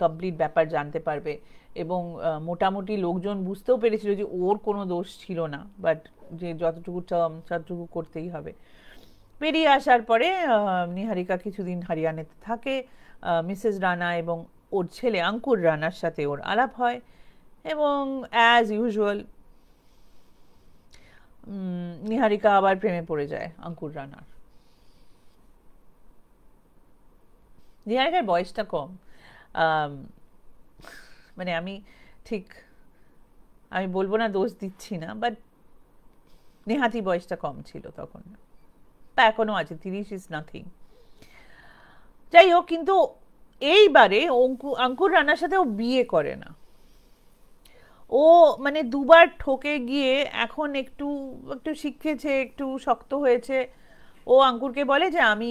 [SPEAKER 1] কমপ্লিট ব্যাপার জানতে পারবে। এবং মোটামুটি লোকজন বুঝতেও পেরেছিল যে ওর কোনো দোষ ছিল না, বাট যে যতটুকু টার্ম ততটুকু করতেই হবে। বেরিয়ে আসার পরে নিহারিকা কিছুদিন হরিয়ানাতে থাকে। মিসেস রানা এবং ওর ছেলে অঙ্কুর রানার সাথে ওর আলাপ হয়, এবং অ্যাজ ইউজুয়াল নিহারিকা আবার প্রেমে পড়ে যায় অঙ্কুর রানার। নিহারিকার বয়সটা কম, মানে আমি বলবো না দোষ দিচ্ছি না, বাট নেহাতি বয়সটা কম ছিল তখন, তা এখনো আছে, 30 ইজ নাথিং। যাই হোক, কিন্তু এইবারে অঙ্কুর রানার সাথে ও বিয়ে করে না। ও মানে দুবার ঠকে গিয়ে এখন একটু একটু শিখেছে, একটু শক্ত হয়েছে। ও অঙ্কুরকে বলে যে আমি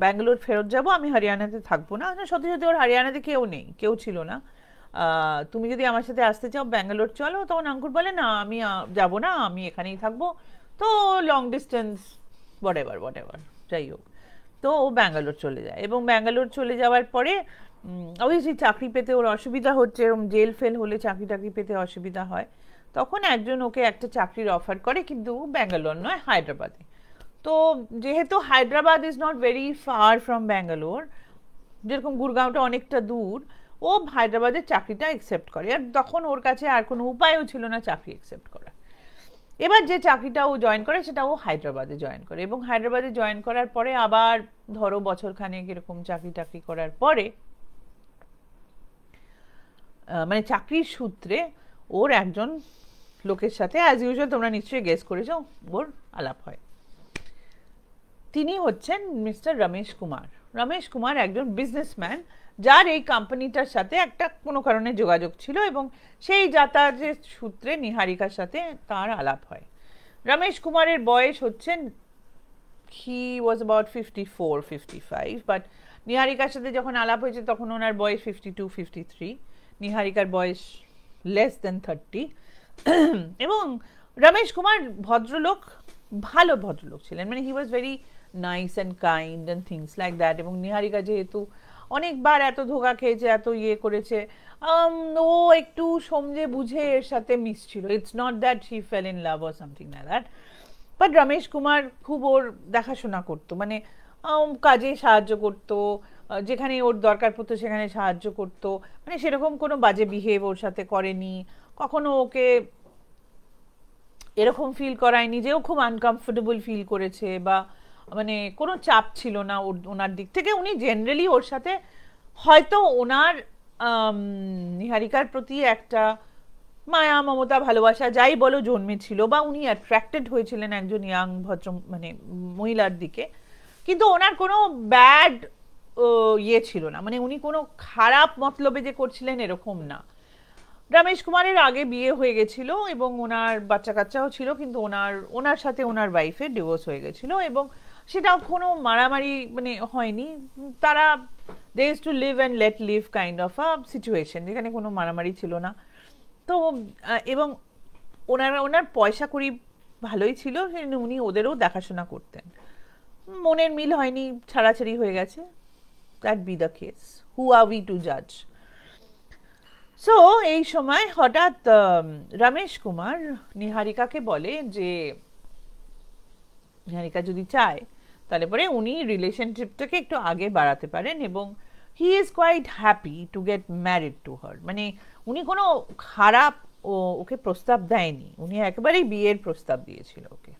[SPEAKER 1] ব্যাঙ্গালোর ফেরত যাব, আমি হরিয়ানাতে থাকবো না। সত্যি সত্যি ওর হরিয়ানাতে কেউ নেই, কেউ ছিল না। তুমি যদি আমার সাথে আসতে চাও ব্যাঙ্গালোর চলো। তখন অঙ্কুর বলে না, আমি যাব না, আমি এখানেই থাকবো। তো লং ডিস্টেন্স হোয়াটএভার যাই হোক, তো ও ব্যাঙ্গালোর চলে যায়। এবং ব্যাঙ্গালোর চলে যাওয়ার পরে অবভিয়াসলি চাকরি পেতে ওর অসুবিধা হচ্ছে, এরকম জেল ফেল হলে চাকরি টাকরি পেতে অসুবিধা হয়। তখন একজন ওকে একটা চাকরির অফার করে, কিন্তু ব্যাঙ্গালোর নয়, হায়দ্রাবাদে। তো যেহেতু Hyderabad is not very far from Bangalore, যেরকম গুরগাঁওটা অনেকটা দূর, ও হায়দ্রাবাদের চাকরিটা অ্যাকসেপ্ট করে। আর তখন ওর কাছে আর কোনো উপায়ও ছিল না চাকরি অ্যাকসেপ্ট করার। এবার যে চাকরিটা ও জয়েন করে সেটা ও হায়দ্রাবাদে জয়েন করে, এবং হায়দ্রাবাদে জয়েন করার পরে আবার ধরো বছরখানেক এরকম চাকরি টাকরি করার পরে, মানে চাকরির সূত্রে ওর একজন লোকের সাথে অ্যাজ ইউজুয়াল তোমরা নিশ্চয়ই গেস করেছো ওর আলাপ হয়। তিনি হচ্ছেন মিস্টার রমেশ কুমার। রমেশ কুমার একজন বিজনেসম্যান, যার এই কোম্পানিটার সাথে একটা কোনো কারণে যোগাযোগ ছিল, এবং সেই যাতায়াতের সূত্রে নিহারিকার সাথে তার আলাপ হয়। রমেশ কুমারের বয়স হচ্ছেন, হি ওয়াজ অ্যাবাউট 54-55, বাট নিহারিকার সাথে যখন আলাপ হয়েছে তখন ওনার বয়স 52-53, নিহারিকার বয়স লেস দেন 30। এবং রমেশ কুমার ভদ্রলোক, ভালো ভদ্রলোক ছিলেন, মানে he was very nice and kind and things like that. এবং নিহারিকা যেহেতু অনেকবার এত ধোঁকা খেয়েছে, এত ইয়ে করেছে, ও একটু সমঝে বুঝে এর সাথে মিশছিল। It's not that she fell in love or something like that, but Ramesh Kumar খুব ওর দেখাশোনা করতো, মানে কাজে সাহায্য করতো, যেখানে ওর দরকার পড়তো সেখানে সাহায্য করতো, মানে সেরকম কোনো বাজে বিহেভ ওর সাথে করেনি, কখনো ওকে এরকম ফিল করায়নি যে ও খুব আনকমফোর্টেবল ফিল করেছে, বা মানে কোনো চাপ ছিল না ওনার দিক থেকে। উনি জেনারেলি ওর সাথে হয়তো ওনার নিহারিকার প্রতি একটা মায়া মমতা ভালোবাসা যাই বলো জন্মেছিল, বা উনি অ্যাট্রাক্টেড হয়েছিলেন একজন ইয়াং ভদ্র মানে মহিলার দিকে, কিন্তু ওনার কোনো ব্যাড ইয়ে ছিল না, মানে উনি কোনো খারাপ মতলবে যে করছিলেন এরকম না। রমেশ কুমারের আগে বিয়ে হয়ে গেছিল এবং ওনার বাচ্চা কাচ্চাও ছিল, কিন্তু ওনার সাথে ওনার ওয়াইফের ডিভোর্স হয়ে গেছিল, এবং সেটাও কোনো মারামারি মানে হয়নি। তারা they use to live and let live kind of a situation, যেখানে কোনো মারামারি ছিল না। তো এবং ওনার পয়সা কড়ি ভালোই ছিল, উনি ওদেরও দেখাশোনা করতেন। মনের মিল হয়নি, ছাড়াছাড়ি হয়ে গেছে, that be the case, who are we to জাজ। সো এই সময় হঠাৎ রমেশ কুমার নিহারিকাকে বলে যে নিহারিকা যদি চায় তাহলে পরে উনি রিলেশনশিপটাকে একটু আগে বাড়াতে পারেন, এবং he is quite happy to get married to her. মানে উনি কোনো খারাপ ওকে প্রস্তাব দেয়নি, উনি একেবারেই বিয়ের প্রস্তাব দিয়েছিল ওকে।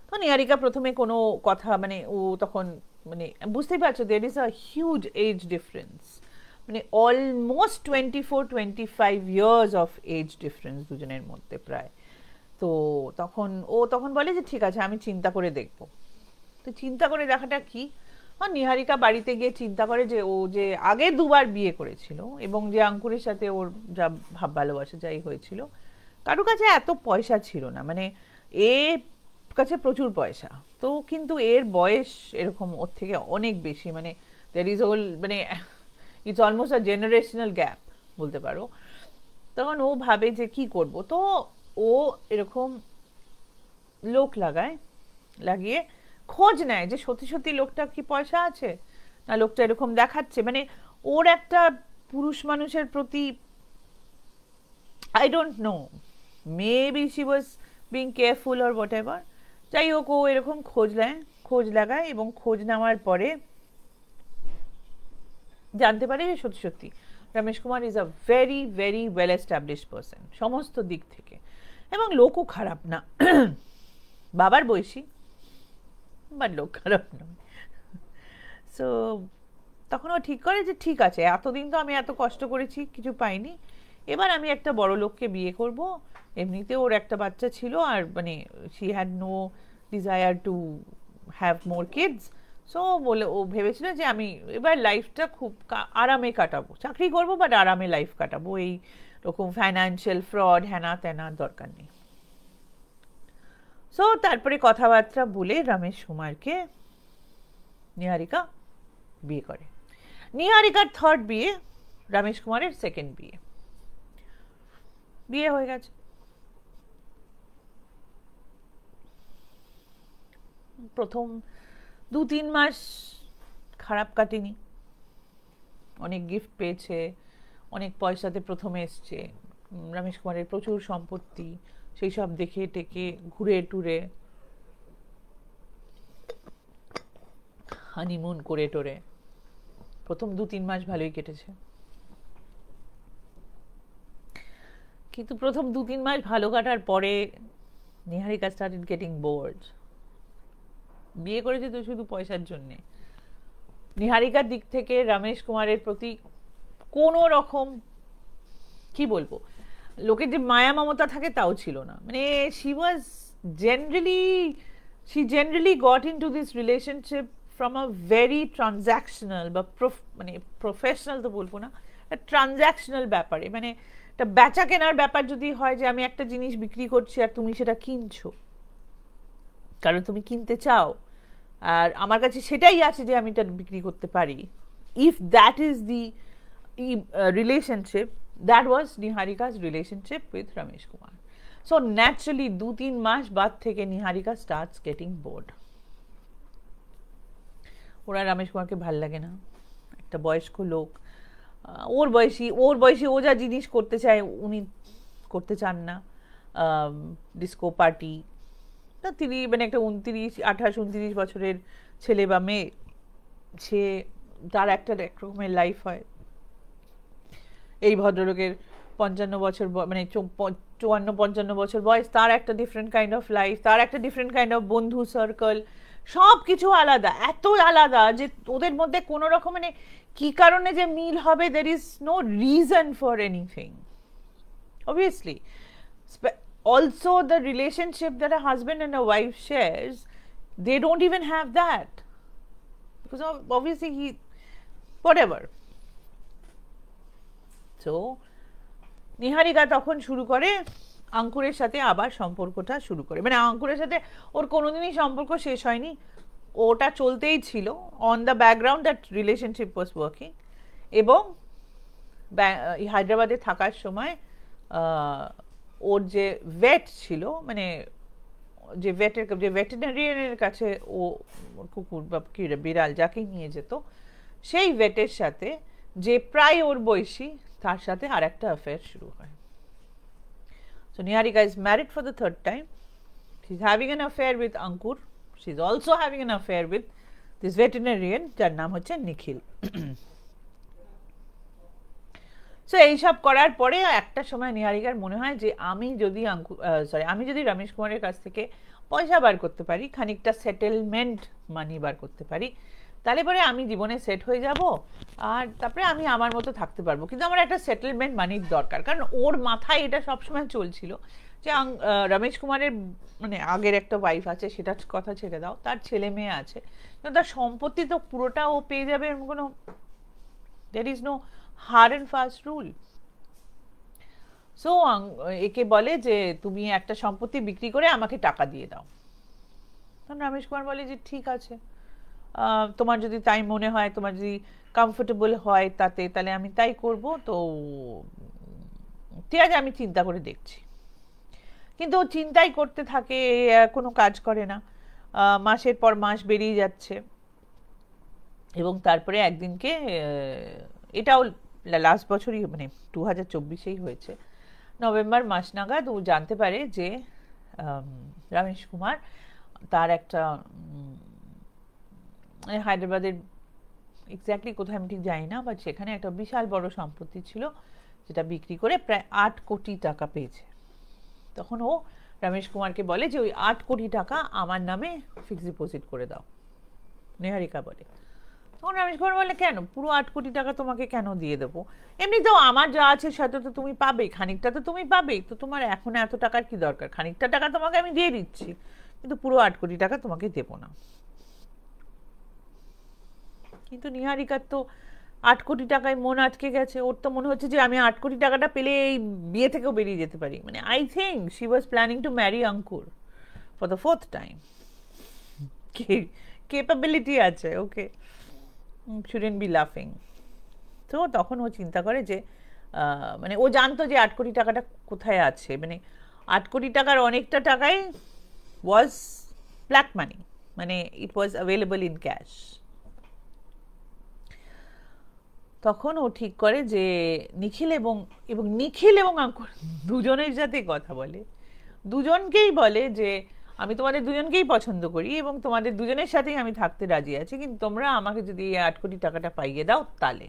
[SPEAKER 1] তো নিহারিকা প্রথমে কোনো কথা মানে ও তখন মানে বুঝতেই পারছো there is a huge age difference, মানে almost 24-25 years of age difference দুজনের মধ্যে প্রায়। তো তখন বলে যে ঠিক আছে আমি চিন্তা করে দেখব। তো চিন্তা করে দেখাটা কি, নিহারিকা বাড়িতে গিয়ে চিন্তা করে যে ও যে আগে দুবার বিয়ে করেছিল এবং যে আঙ্কুরের সাথে ওর যা ভাব ভালোবাসা যাই হয়েছিল, কারো কাছে এত পয়সা ছিল না, মানে এর কাছে প্রচুর পয়সা, তো কিন্তু এর বয়স এরকম ওর থেকে অনেক বেশি, মানে দের ইজ ওল মানে it's almost a generational gap বলতে পারো। তখন ও ভাবে যে কি করব, তো ও এরকম লোক লাগিয়ে খোঁজ নেয় যে সত্যি সত্যি লোকটা কি পয়সা আছে না লোকটা এরকম দেখাচ্ছে, মানে ওর একটা পুরুষ মানুষের প্রতি I don't no, maybe she was being careful or what ever, যাই হোক ও এরকম খোঁজ লাগায়, এবং খোঁজ নেওয়ার পরে জানতে পারে যে সত্যি সত্যি Ramesh Kumar is a very very well established person সমস্ত দিক থেকে, এবং লোকও খারাপ না, বাবার বয়সী বাট লোক খারাপ নয়। সো তখন ও ঠিক করে যে ঠিক আছে এতদিন তো আমি এত কষ্ট করেছি কিছু পাইনি, এবার আমি একটা বড় লোককে বিয়ে করব, এমনিতে ওর একটা বাচ্চা ছিল আর মানে she had no desire to have more kids. So বলে ও ভেবেছিল যে আমি এবার লাইফটা খুব আরামে কাটাবো, চাকরি করবো বাট আরামে লাইফ কাটাবো, এই রকম ফাইন্যান্সিয়াল ফ্রড হ্যানা ত্যানা দরকার নেই। সো তারপরে কথাবার্তা বলে রমেশ কুমারকে নিহারিকা বিয়ে করে। নিহারিকার থার্ড বিয়ে, রমেশ কুমারের সেকেন্ড বিয়ে হয়ে গেছে। প্রথম 2-3 মাস খারাপ কাটেনি, অনেক গিফট পেয়েছে, অনেক পয়সাতে প্রথমে এসছে, রমেশ কুমারের প্রচুর সম্পত্তি, সেই সব দেখে টেকে ঘুরে টুরে হানিমুন করে টোরে প্রথম 2-3 মাস ভালোই কেটেছে, কিন্তু প্রথম 2-3 মাস ভালো কাটার পরে নিহারিকা স্টার্টেড গেটিং বোর্ড। বিয়ে করেছে তো শুধু পয়সার জন্যে, নিহারিকার দিক থেকে রমেশ কুমারের প্রতি কোনো রকম কি বলবো লোকের যে মায়া মমতা থাকে তাও ছিল না, মানে she generally got into this relationship from a very transactional বা মানে প্রফেশনাল তো বলবো না, ট্রানজ্যাকশনাল ব্যাপারে, মানে একটা বেচা কেনার ব্যাপার যদি হয় যে আমি একটা জিনিস বিক্রি করছি আর তুমি সেটা কিনছো কারণ তুমি কিনতে চাও আর আমার কাছে সেটাই আছে যে আমি এটা বিক্রি করতে পারি, if that is the relationship, that was Niharika's relationship with Ramesh Kumar. So naturally 2-3 মাস বাদ থেকে Niharika starts getting bored. ও ওরা রমেশ কুমারকে ভাল লাগে না, একটা বয়স্ক লোক, ওর বয়সী ও যা জিনিস করতে চায় উনি করতে চান না, ডিস্কো পার্টি। তা তিনি মানে একটা 28-29 বছরের ছেলে বা মেয়ে, সে তার একটা একরকমের লাইফ হয়। এই ভদ্রলোকের 55 বছর মানে 54-55 বছর বয়স, তার একটা ডিফারেন্ট কাইন্ড অফ লাইফ, তার একটা ডিফারেন্ট কাইন্ড অফ বন্ধু সার্কেল, সব কিছু আলাদা, এত আলাদা যে ওদের মধ্যে কোনো রকম মানে কি কারণে যে মিল হবে, there is no reason for anything obviously. Also the relationship that a husband and a wife shares, they don't even have that, because obviously he whatever. So নিহারিকা তখন শুরু করে অঙ্কুরের সাথে আবার সম্পর্কটা শুরু করে, মানে অঙ্কুরের সাথে ওর কোনোদিনই সম্পর্ক শেষ হয়নি, ওটা চলতেই ছিল on the background, that relationship was working. এবং হায়দ্রাবাদে থাকার সময় ওর যে ভেট ছিল, মানে যে ভেটেরিনারিয়ানের কাছে ও কুকুর বা বিড়াল যাকে নিয়ে যেত, সেই ভেটের সাথে যে প্রায় ওর বয়সী, তার সাথে আর একটা অ্যাফেয়ার শুরু হয়। So Niharika is married for the third time. She's having an affair with Ankur. She's also having an affair with this veterinarian, যার নাম হচ্ছে নিখিল। সো এইসব করার পরে একটা সময় নিহারিকার মনে হয় যে আমি যদি রমেশ কুমারের কাছ থেকে পয়সা বার করতে পারি, খানিকটা সেটেলমেন্ট মানি বার করতে পারি, তাহলে পরে আমি জীবনে সেট হয়ে যাব, আর তারপরে আমি আমার মতো থাকতে পারবো। কিন্তু আমার একটা সেটেলমেন্ট মানির দরকার, কারণ ওর মাথায় এটা সবসময় চলছিল যে রমেশ কুমারের মানে আগের একটা ওয়াইফ আছে, সেটার কথা ছেড়ে দাও, তার ছেলে মেয়ে আছে, কিন্তু তার সম্পত্তি তো পুরোটা ও পেয়ে যাবে, কোনো there is no hard and fast rule. So একে বলে যে তুমি একটা সম্পত্তি বিক্রি করে আমাকে টাকা দিয়ে দাও। তখন রমেশ কুমার বলে যে ঠিক আছে, তোমার যদি তাই মনে হয়, তোমার যদি কমফোর্টেবল হয় তাতে, তাহলে আমি তাই করব। তো ঠিক আছে, আমি চিন্তা করে দেখছি। কিন্তু ও চিন্তাই করতে থাকে, কোনো কাজ করে না, মাসের পর মাস বেরিয়ে যাচ্ছে। এবং তারপরে একদিনকে, এটাও লাস্ট বছরই মানে 2024-এই হয়েছে, নভেম্বর মাস নাগাদ ও জানতে পারে যে রমেশ কুমার তার একটা মানে হায়দ্রাবাদের এক্স্যাক্টলি কোথায় আমি ঠিক জানি না, বাট সেখানে একটা বিশাল বড় সম্পত্তি ছিল, যেটা বিক্রি করে প্রায় 8 কোটি টাকা পেয়েছে। তখন ও রমেশ কুমারকে বলে যে ওই 8 কোটি টাকা আমার নামে ফিক্সড ডিপোজিট করে দাও, নিহারিকা বলে। তখন রমেশ কুমার বলে কেন, পুরো 8 কোটি টাকা তোমাকে কেন দিয়ে দেবো, এমনিতেও আমার যা আছে সেটা তো তুমি পাবেই, খানিকটা তো তুমি পাবেই, তো তোমার এখন এত টাকার কি দরকার, খানিকটা টাকা তোমাকে আমি দিয়ে দিচ্ছি, কিন্তু পুরো 8 কোটি টাকা তোমাকে দেবো না। কিন্তু নিহারিকার তো 8 কোটি টাকায় মন আটকে গেছে, ওর তো মনে হচ্ছে যে আমি 8 কোটি টাকাটা পেলে এই বিয়ে থেকেও বেরিয়ে যেতে পারি। মানে I think she was planning to marry Ankur for the 4th time. Capability আছে, ওকে, shouldn't be laughing. তো তখন ও চিন্তা করে যে মানে ও জানতো যে 8 কোটি টাকাটা কোথায় আছে, মানে 8 কোটি টাকার অনেকটা টাকাই ওয়াজ ব্ল্যাক মানি, মানে ইট ওয়াজ অ্যাভেলেবল ইন ক্যাশ। তখন ও ঠিক করে যে নিখিল এবং অঙ্কুর দুজনের সাথে কথা বলে, দুজনকেই বলে যে আমি তোমাদের দুজনকেই পছন্দ করি এবং তোমাদের দুজনের সাথেই আমি থাকতে রাজি আছি, কিন্তু তোমরা আমাকে যদি এই 8 কোটি টাকাটা পাইয়ে দাও তাহলে।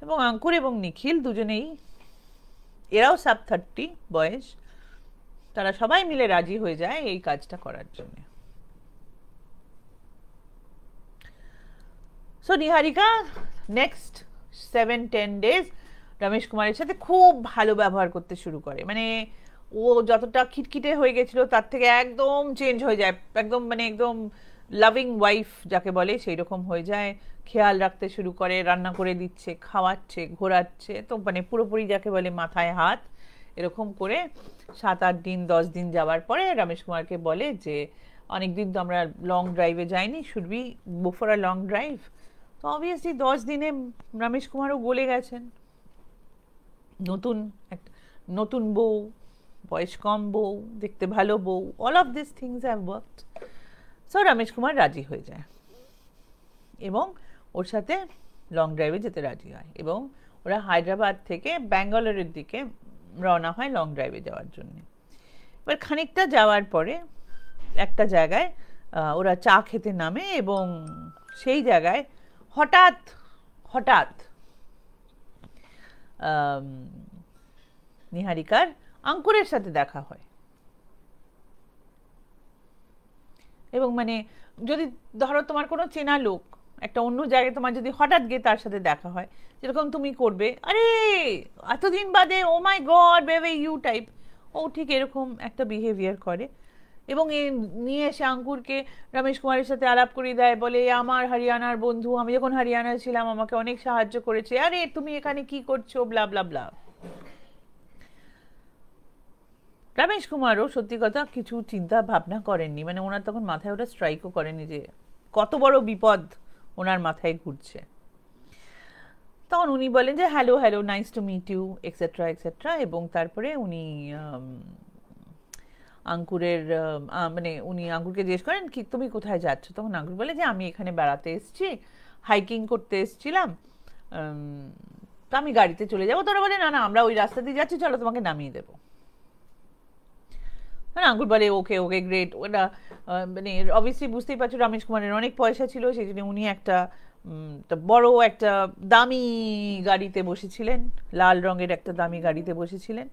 [SPEAKER 1] এবং অঙ্কুর এবং নিখিল দুজনেই, এরাও সাব 30 বয়স, তারা সবাই মিলে রাজি হয়ে যায় এই কাজটা করার জন্য। সো নিহারিকা নেক্সট 7-10 ডেজ রমেশ কুমারের সাথে খুব ভালো ব্যবহার করতে শুরু করে, মানে ও যতটা খিটখিটে হয়ে গেছিল তার থেকে একদম চেঞ্জ হয়ে যায়, একদম মানে একদম লাভিং ওয়াইফ যাকে বলে সেই রকম হয়ে যায়, খেয়াল রাখতে শুরু করে, রান্না করে দিচ্ছে, খাওয়াচ্ছে, ঘোরাচ্ছে, তো মানে পুরোপুরি যাকে বলে মাথায় হাত। এরকম করে 7-8 দিন 10 দিন যাওয়ার পরে রমেশ কুমারকে বলে যে অনেকদিন তো আমরা লং ড্রাইভে যাইনি, should be go for a long drive. তো অবভিয়াসলি 10 দিনে রমেশ কুমারও গলে গেছেন, নতুন বউ, বয়স কম বউ, দেখতে ভালো বউ, all of this things have worked. So Ramesh Kumar রাজি হয়ে যায়। এবং ওর সাথে লং ড্রাইভে যেতে রাজি হয় এবং ওরা হায়দ্রাবাদ থেকে ব্যাঙ্গালোরের দিকে রওনা হয় লং ড্রাইভে যাওয়ার জন্য। এবার খানিকটা যাওয়ার পরে একটা জায়গায় ওরা চা খেতে নামে এবং সেই জায়গায় হঠাৎ হঠাৎ নিহারিকার আঙ্কুরের সাথে দেখা হয়। এবং মানে যদি ধরো তোমার কোনো চেনা লোক একটা অন্য জায়গায় তোমার যদি হঠাৎ গিয়ে তার সাথে দেখা হয়, যেরকম তুমি করবে, আরে এতদিন বাদে, ও মাই গড বেবে ইউ টাইপ, ও ঠিক এরকম একটা বিহেভিয়ার করে। এবং এ নিয়ে এসে আঙ্কুরকে রমেশ কুমারের সাথে আলাপ করিয়ে দেয়, বলে আমার হরিয়ানার বন্ধু, আমি যখন হরিয়ানায় ছিলাম আমাকে অনেক সাহায্য করেছে, আরে তুমি এখানে কি করছো, ব্লা ব্লা ব্লা। রমেশ কুমারও সত্যি কথা কিছু চিন্তা ভাবনা করেননি, মানে ওনার তখন মাথায় ওটা স্ট্রাইকও করেনি যে কত বড় বিপদ ওনার মাথায় ঘুরছে। তখন উনি বলেন যে hello hello, nice to meet you etcetera etcetera. এবং তারপরে উনি আঙ্কুরের মানে উনি আঙ্কুরকে জিজ্ঞেস করেন কি তুমি কোথায় যাচ্ছ? তখন আঙ্কুর বলে যে আমি এখানে বেড়াতে এসেছি, হাইকিং করতে এসেছিলাম, তো আমি গাড়িতে চলে যাবো। তোরা বলে না না, আমরা ওই রাস্তা দিয়ে যাচ্ছি, চলো তোমাকে নামিয়ে দেবো। আঙ্কুর বলে ওকে ওকে গ্রেট। ওটা মানে অবভিয়াসলি বুঝতেই পারছো রমেশ কুমারের অনেক পয়সা ছিল, সেই জন্য উনি একটা বড় একটা দামি গাড়িতে বসেছিলেন, লাল রঙের একটা দামি গাড়িতে বসেছিলেন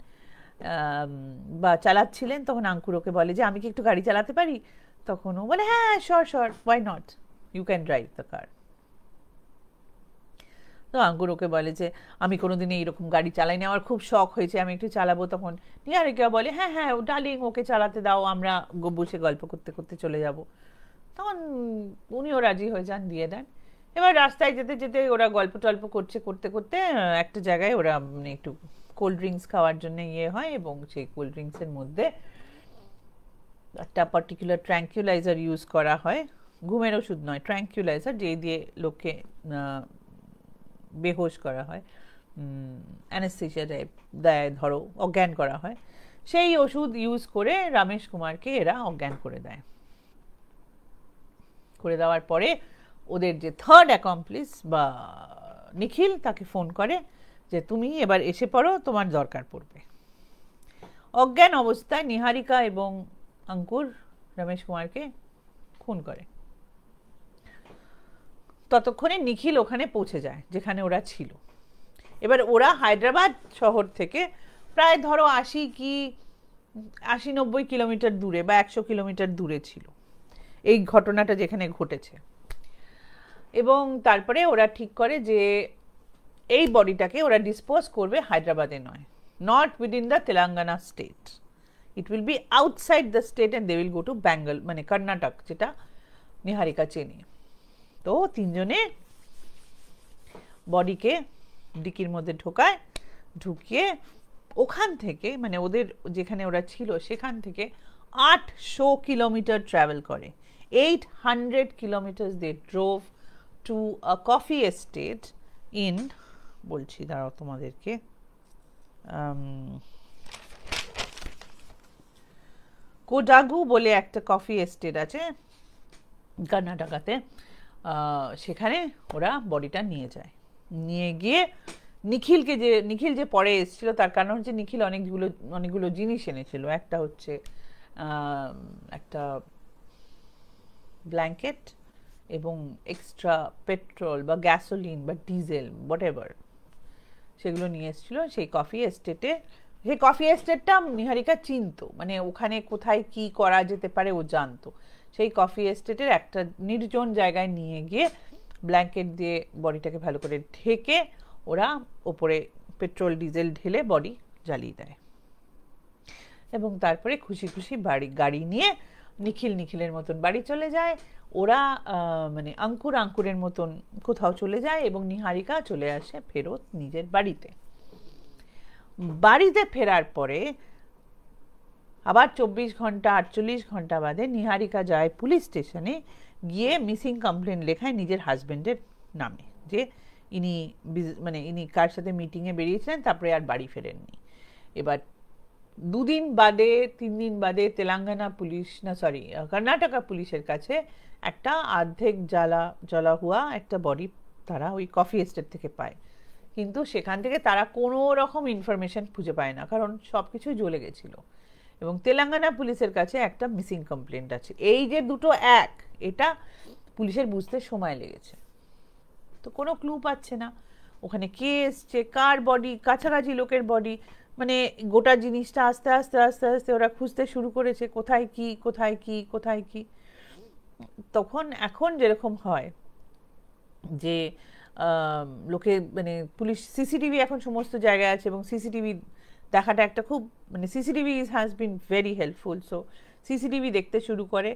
[SPEAKER 1] বা চালাচ্ছিলেন। তখন আঙ্কুর ওকে বলে যে আমি কি একটু গাড়ি চালাতে পারি? তখন ও বলে হ্যাঁ sure sure, why not, you can drive the car. তো আঙ্কুর ওকে বলে যে আমি কোনোদিনই এইরকম গাড়ি চালাইনি, আমার খুব শখ হয়েছে, আমি একটু চালাবো। তখন নিহারিকা বলে হ্যাঁ হ্যাঁ ডার্লিং, ওকে চালাতে দাও, আমরা বসে গল্প করতে করতে চলে যাব। তখন উনিও রাজি হয়ে যান, দিয়ে দেন। এবার রাস্তায় যেতে যেতে ওরা গল্প টল্প করছে, করতে করতে একটা জায়গায় ওরা মানে একটু কোল্ড ড্রিঙ্কস খাওয়ার জন্য ইয়ে হয় এবং সেই কোল্ড ড্রিঙ্কসের মধ্যে একটা পার্টিকুলার ট্র্যাঙ্কুলাইজার ইউজ করা হয়, ঘুমের ওষুধ নয়, ট্র্যাঙ্কুলাইজার, যে দিয়ে লোককে বেহোশ করা হয়, অ্যানেস্থেসিয়া টাইপ দেয়, ধরো অজ্ঞান করা হয়। সেই ওষুধ ইউজ করে রমেশ কুমারকে এরা অজ্ঞান করে দেয়। করে দেওয়ার পরে ওদের যে থার্ড অ্যাকমপ্লিস বা নিখিল, তাকে ফোন করে যে তুমি এবার এসে পড়ো, তোমার দরকার পড়বে। অজ্ঞান অবস্থায় নিহারিকা এবং আঙ্কুর রমেশ কুমারকে খুন করে। ততক্ষণে নিখিল ওখানে পৌঁছে যায় যেখানে ওরা ছিল। এবার ওরা হায়দ্রাবাদ শহর থেকে প্রায় ধরো 80-90 কিলোমিটার দূরে বা 100 কিলোমিটার দূরে ছিল এই ঘটনাটা যেখানে ঘটেছে। এবং তারপরে ওরা ঠিক করে যে এই বডিটাকে ওরা ডিসপোজ করবে হায়দ্রাবাদে নয়, not within the Telangana state, it will be outside the state and they will go to Bengal, মানে কর্ণাটক, যেটা নিহারিকা চেনে। তো তিনজনে বডিকে ডিকির মধ্যে ঢোকায়, ঢুকিয়ে ওখান থেকে মানে ওদের যেখানে ওরা ছিল সেখান থেকে 800 কিলোমিটার ট্রাভেল করে, 800 kilometre they drove to a coffee estate in, বলছি দাঁড়াও তোমাদেরকে, কোডাগু বলে একটা কফি এস্টেট আছে কর্ণাটকাতে, সেখানে ওরা বডিটা নিয়ে যায়। নিয়ে গিয়ে নিখিল যে পরে এসেছিল, তার কারণ হচ্ছে নিখিল অনেকগুলো জিনিস এনেছিল। একটা হচ্ছে একটা ব্ল্যাঙ্কেট এবং এক্সট্রা পেট্রোল বা গ্যাসোলিন বা ডিজেল হোয়াট এভার, সেগুলো নিয়ে এসেছিল সেই কফি এস্টেটে। সেই কফি এস্টেটটা নিহারিকা চিনতো, মানে ওখানে কোথায় কি করা যেতে পারে ও জানতো। সেই কফি এস্টেটের একটা নির্জন জায়গায় নিয়ে গিয়ে ব্ল্যাঙ্কেট দিয়ে বডিটাকে ভালো করে ঢেকে ওরা ওপরে পেট্রোল ডিজেল ঢেলে বডি জ্বালিয়ে দেয়। এবং তারপরে খুশি খুশি গাড়ি নিয়ে নিখিলের মতন বাড়ি চলে যায়। ওরা মানে আঙ্কুরের মতন কোথাও চলে যায় এবং নিহারিকা চলে আসে ফেরত নিজের বাড়িতে। বাড়িতে ফেরার পরে আবার 24 ঘন্টা 48 ঘন্টা বাদে নিহারিকা যায় পুলিশ স্টেশনে, গিয়ে মিসিং কমপ্লেন লেখায় নিজের হাজবেন্ডের নামে, যে ইনি কার সাথে মিটিংয়ে বেরিয়েছিলেন, তারপরে আর বাড়ি ফেরেননি। এবার দুদিন বাদে 3 দিন বাদে তেলেঙ্গানা পুলিশ না সরি কর্ণাটকা পুলিশের কাছে একটা অর্ধেক জ্বলা হুয়া একটা বডি তারা ওই কফি এস্টেট থেকে পায়, কিন্তু সেখান থেকে তারা কোনো রকম ইনফরমেশন খুঁজে পায় না, কারণ সব কিছুই জ্বলে গেছিল। এবং তেলেঙ্গানা পুলিশের কাছে একটা মিসিং কমপ্লেন্ট আছে। এই যে দুটো এক, এটা পুলিশের বুঝতে সময় লেগেছে, তো কোনো ক্লু পাচ্ছে না ওখানে কে এসছে, কার বডি, কাছাকাছি লোকের বডি, মানে গোটা জিনিসটা আস্তে আস্তে আস্তে আস্তে ওরা খুঁজতে শুরু করেছে কোথায় কি কোথায় কি কোথায় কি। তখন এখন যেরকম হয় যে লোকে মানে পুলিশ সিসিটিভি এখন সমস্ত জায়গায় আছে, এবং সিসিটিভি দেখাটা একটা খুব মানে CCTV has been very helpful. So CCTV দেখতে শুরু করে,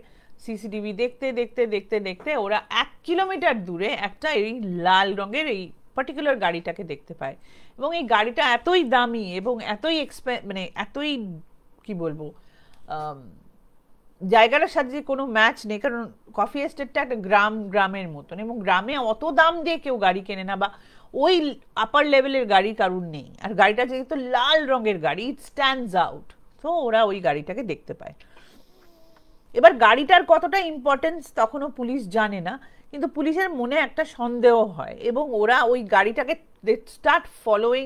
[SPEAKER 1] সিসিটিভি দেখতে দেখতে দেখতে দেখতে ওরা 1 কিলোমিটার দূরে একটা এই লাল রঙের এই পার্টিকুলার গাড়িটাকে দেখতে পায়। এবং এই গাড়িটা এতই দামি এবং এতই মানে এতই কি বলবো জায়গাটার সাথে যে কোনো ম্যাচ নেই, কারণ কফি এস্টেটটা একটা গ্রামের মতন, এবং গ্রামে অত দাম দিয়ে কেউ গাড়ি কেনে না, বা ওই আপার লেভেলের গাড়ি কারুর নেই। আর গাড়িটা যেহেতু লাল রঙের গাড়ি, ইট স্ট্যান্ডস আউট, তো ওরা ওই গাড়িটাকে দেখতে পায়। এবার গাড়িটার কতটা ইম্পর্টেন্স তখনও পুলিশ জানে না, কিন্তু পুলিশের মনে একটা সন্দেহ হয়, এবং ওরা ওই গাড়িটাকে স্টার্ট ফলোয়িং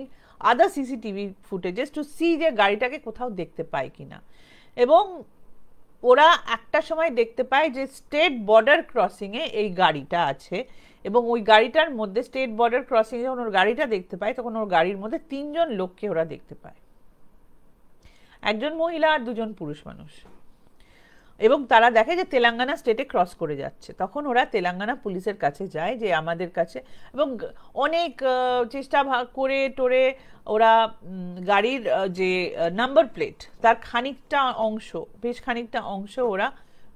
[SPEAKER 1] আদার সিসিটিভি ফুটেজেস টু সি যে গাড়িটাকে কোথাও দেখতে পায় কিনা। এবং ওরা একটা সময় দেখতে পায় যে স্টেট বর্ডার ক্রসিংয়ে এই গাড়িটা আছে, এবং ওই গাড়িটার মধ্যে স্টেট বর্ডার ক্রসিংয়ে যখন ওর গাড়িটা দেখতে পায় তখন ওর গাড়ির মধ্যে 3 জন লোককে ওরা দেখতে পায়, 1 জন মহিলা আর 2 জন পুরুষ মানুষ। এবং তারা দেখে যে তেলেঙ্গানা স্টেটে ক্রস করে যাচ্ছে। তখন ওরা তেলেঙ্গানা পুলিশের কাছে যায় যে আমাদের কাছে, এবং অনেক চেষ্টা করে টোরে ওরা গাড়ির যে নাম্বার প্লেট তার খানিকটা অংশ, বেশ খানিকটা অংশ ওরা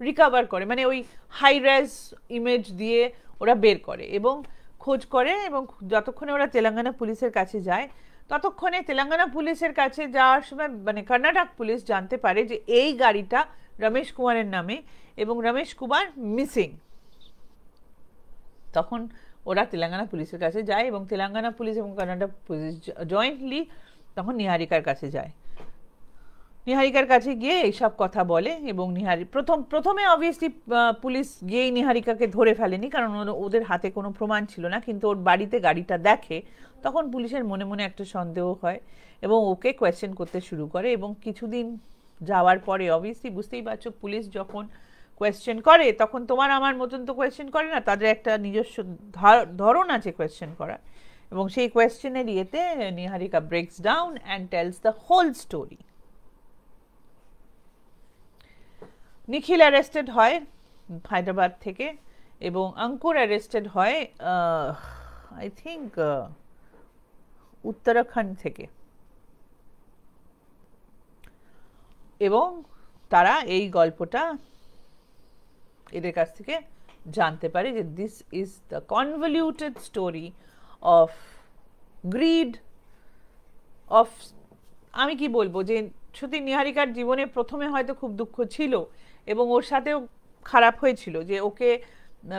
[SPEAKER 1] রিকভার করে, মানে ওই হাই রেজ ইমেজ দিয়ে ওরা বের করে এবং খোঁজ করে। এবং যতক্ষণে ওরা তেলেঙ্গানা পুলিশের কাছে যায় ততক্ষণে তেলেঙ্গানা পুলিশের কাছে যাওয়ার সময় মানে কর্ণাটক পুলিশ জানতে পারে যে এই গাড়িটা রমেশ কুমারের নামে এবং রমেশ কুমার মিসিং। তখন ওরা তেলেঙ্গানা পুলিশের কাছে যায় এবং তেলেঙ্গানা পুলিশ এবং কর্ণাটক পুলিশ জয়েন্টলি তখন নিহারিকার কাছে যায়। নিহারিকার কাছে গিয়ে এইসব কথা বলে, এবং প্রথমে অবভিয়াসলি পুলিশ গিয়েই নিহারিকাকে ধরে ফেলেনি, কারণ ওদের হাতে কোনো প্রমাণ ছিল না, কিন্তু ওর বাড়িতে গাড়িটা দেখে তখন পুলিশের মনে মনে একটা সন্দেহ হয় এবং ওকে কোয়েশ্চেন করতে শুরু করে। এবং কিছুদিন যাওয়ার পরে অবভিয়াসলি বুঝতেই পারছো পুলিশ যখন কোয়েশ্চেন করে তখন তোমার আমার মতন তো কোয়েশ্চেন করে না, তাদের একটা নিজস্ব ধরন আছে কোয়েশ্চেন করার, এবং সেই কোয়েশ্চেনের ইয়েতে Niharika breaks down and tells the whole story. Nikhil arrested হয় হায়দ্রাবাদ থেকে, এবং অঙ্কুর অ্যারেস্টেড হয় আই থিঙ্ক উত্তরাখণ্ড থেকে, এবং তারা এই গল্পটা এদের কাছ থেকে জানতে পারে যে this is the convoluted story of grid of, আমি কি বলবো যে সত্যি নিহারিকার জীবনে প্রথমে হয়তো খুব দুঃখ ছিল এবং ওর সাথেও খারাপ হয়েছিল যে ওকে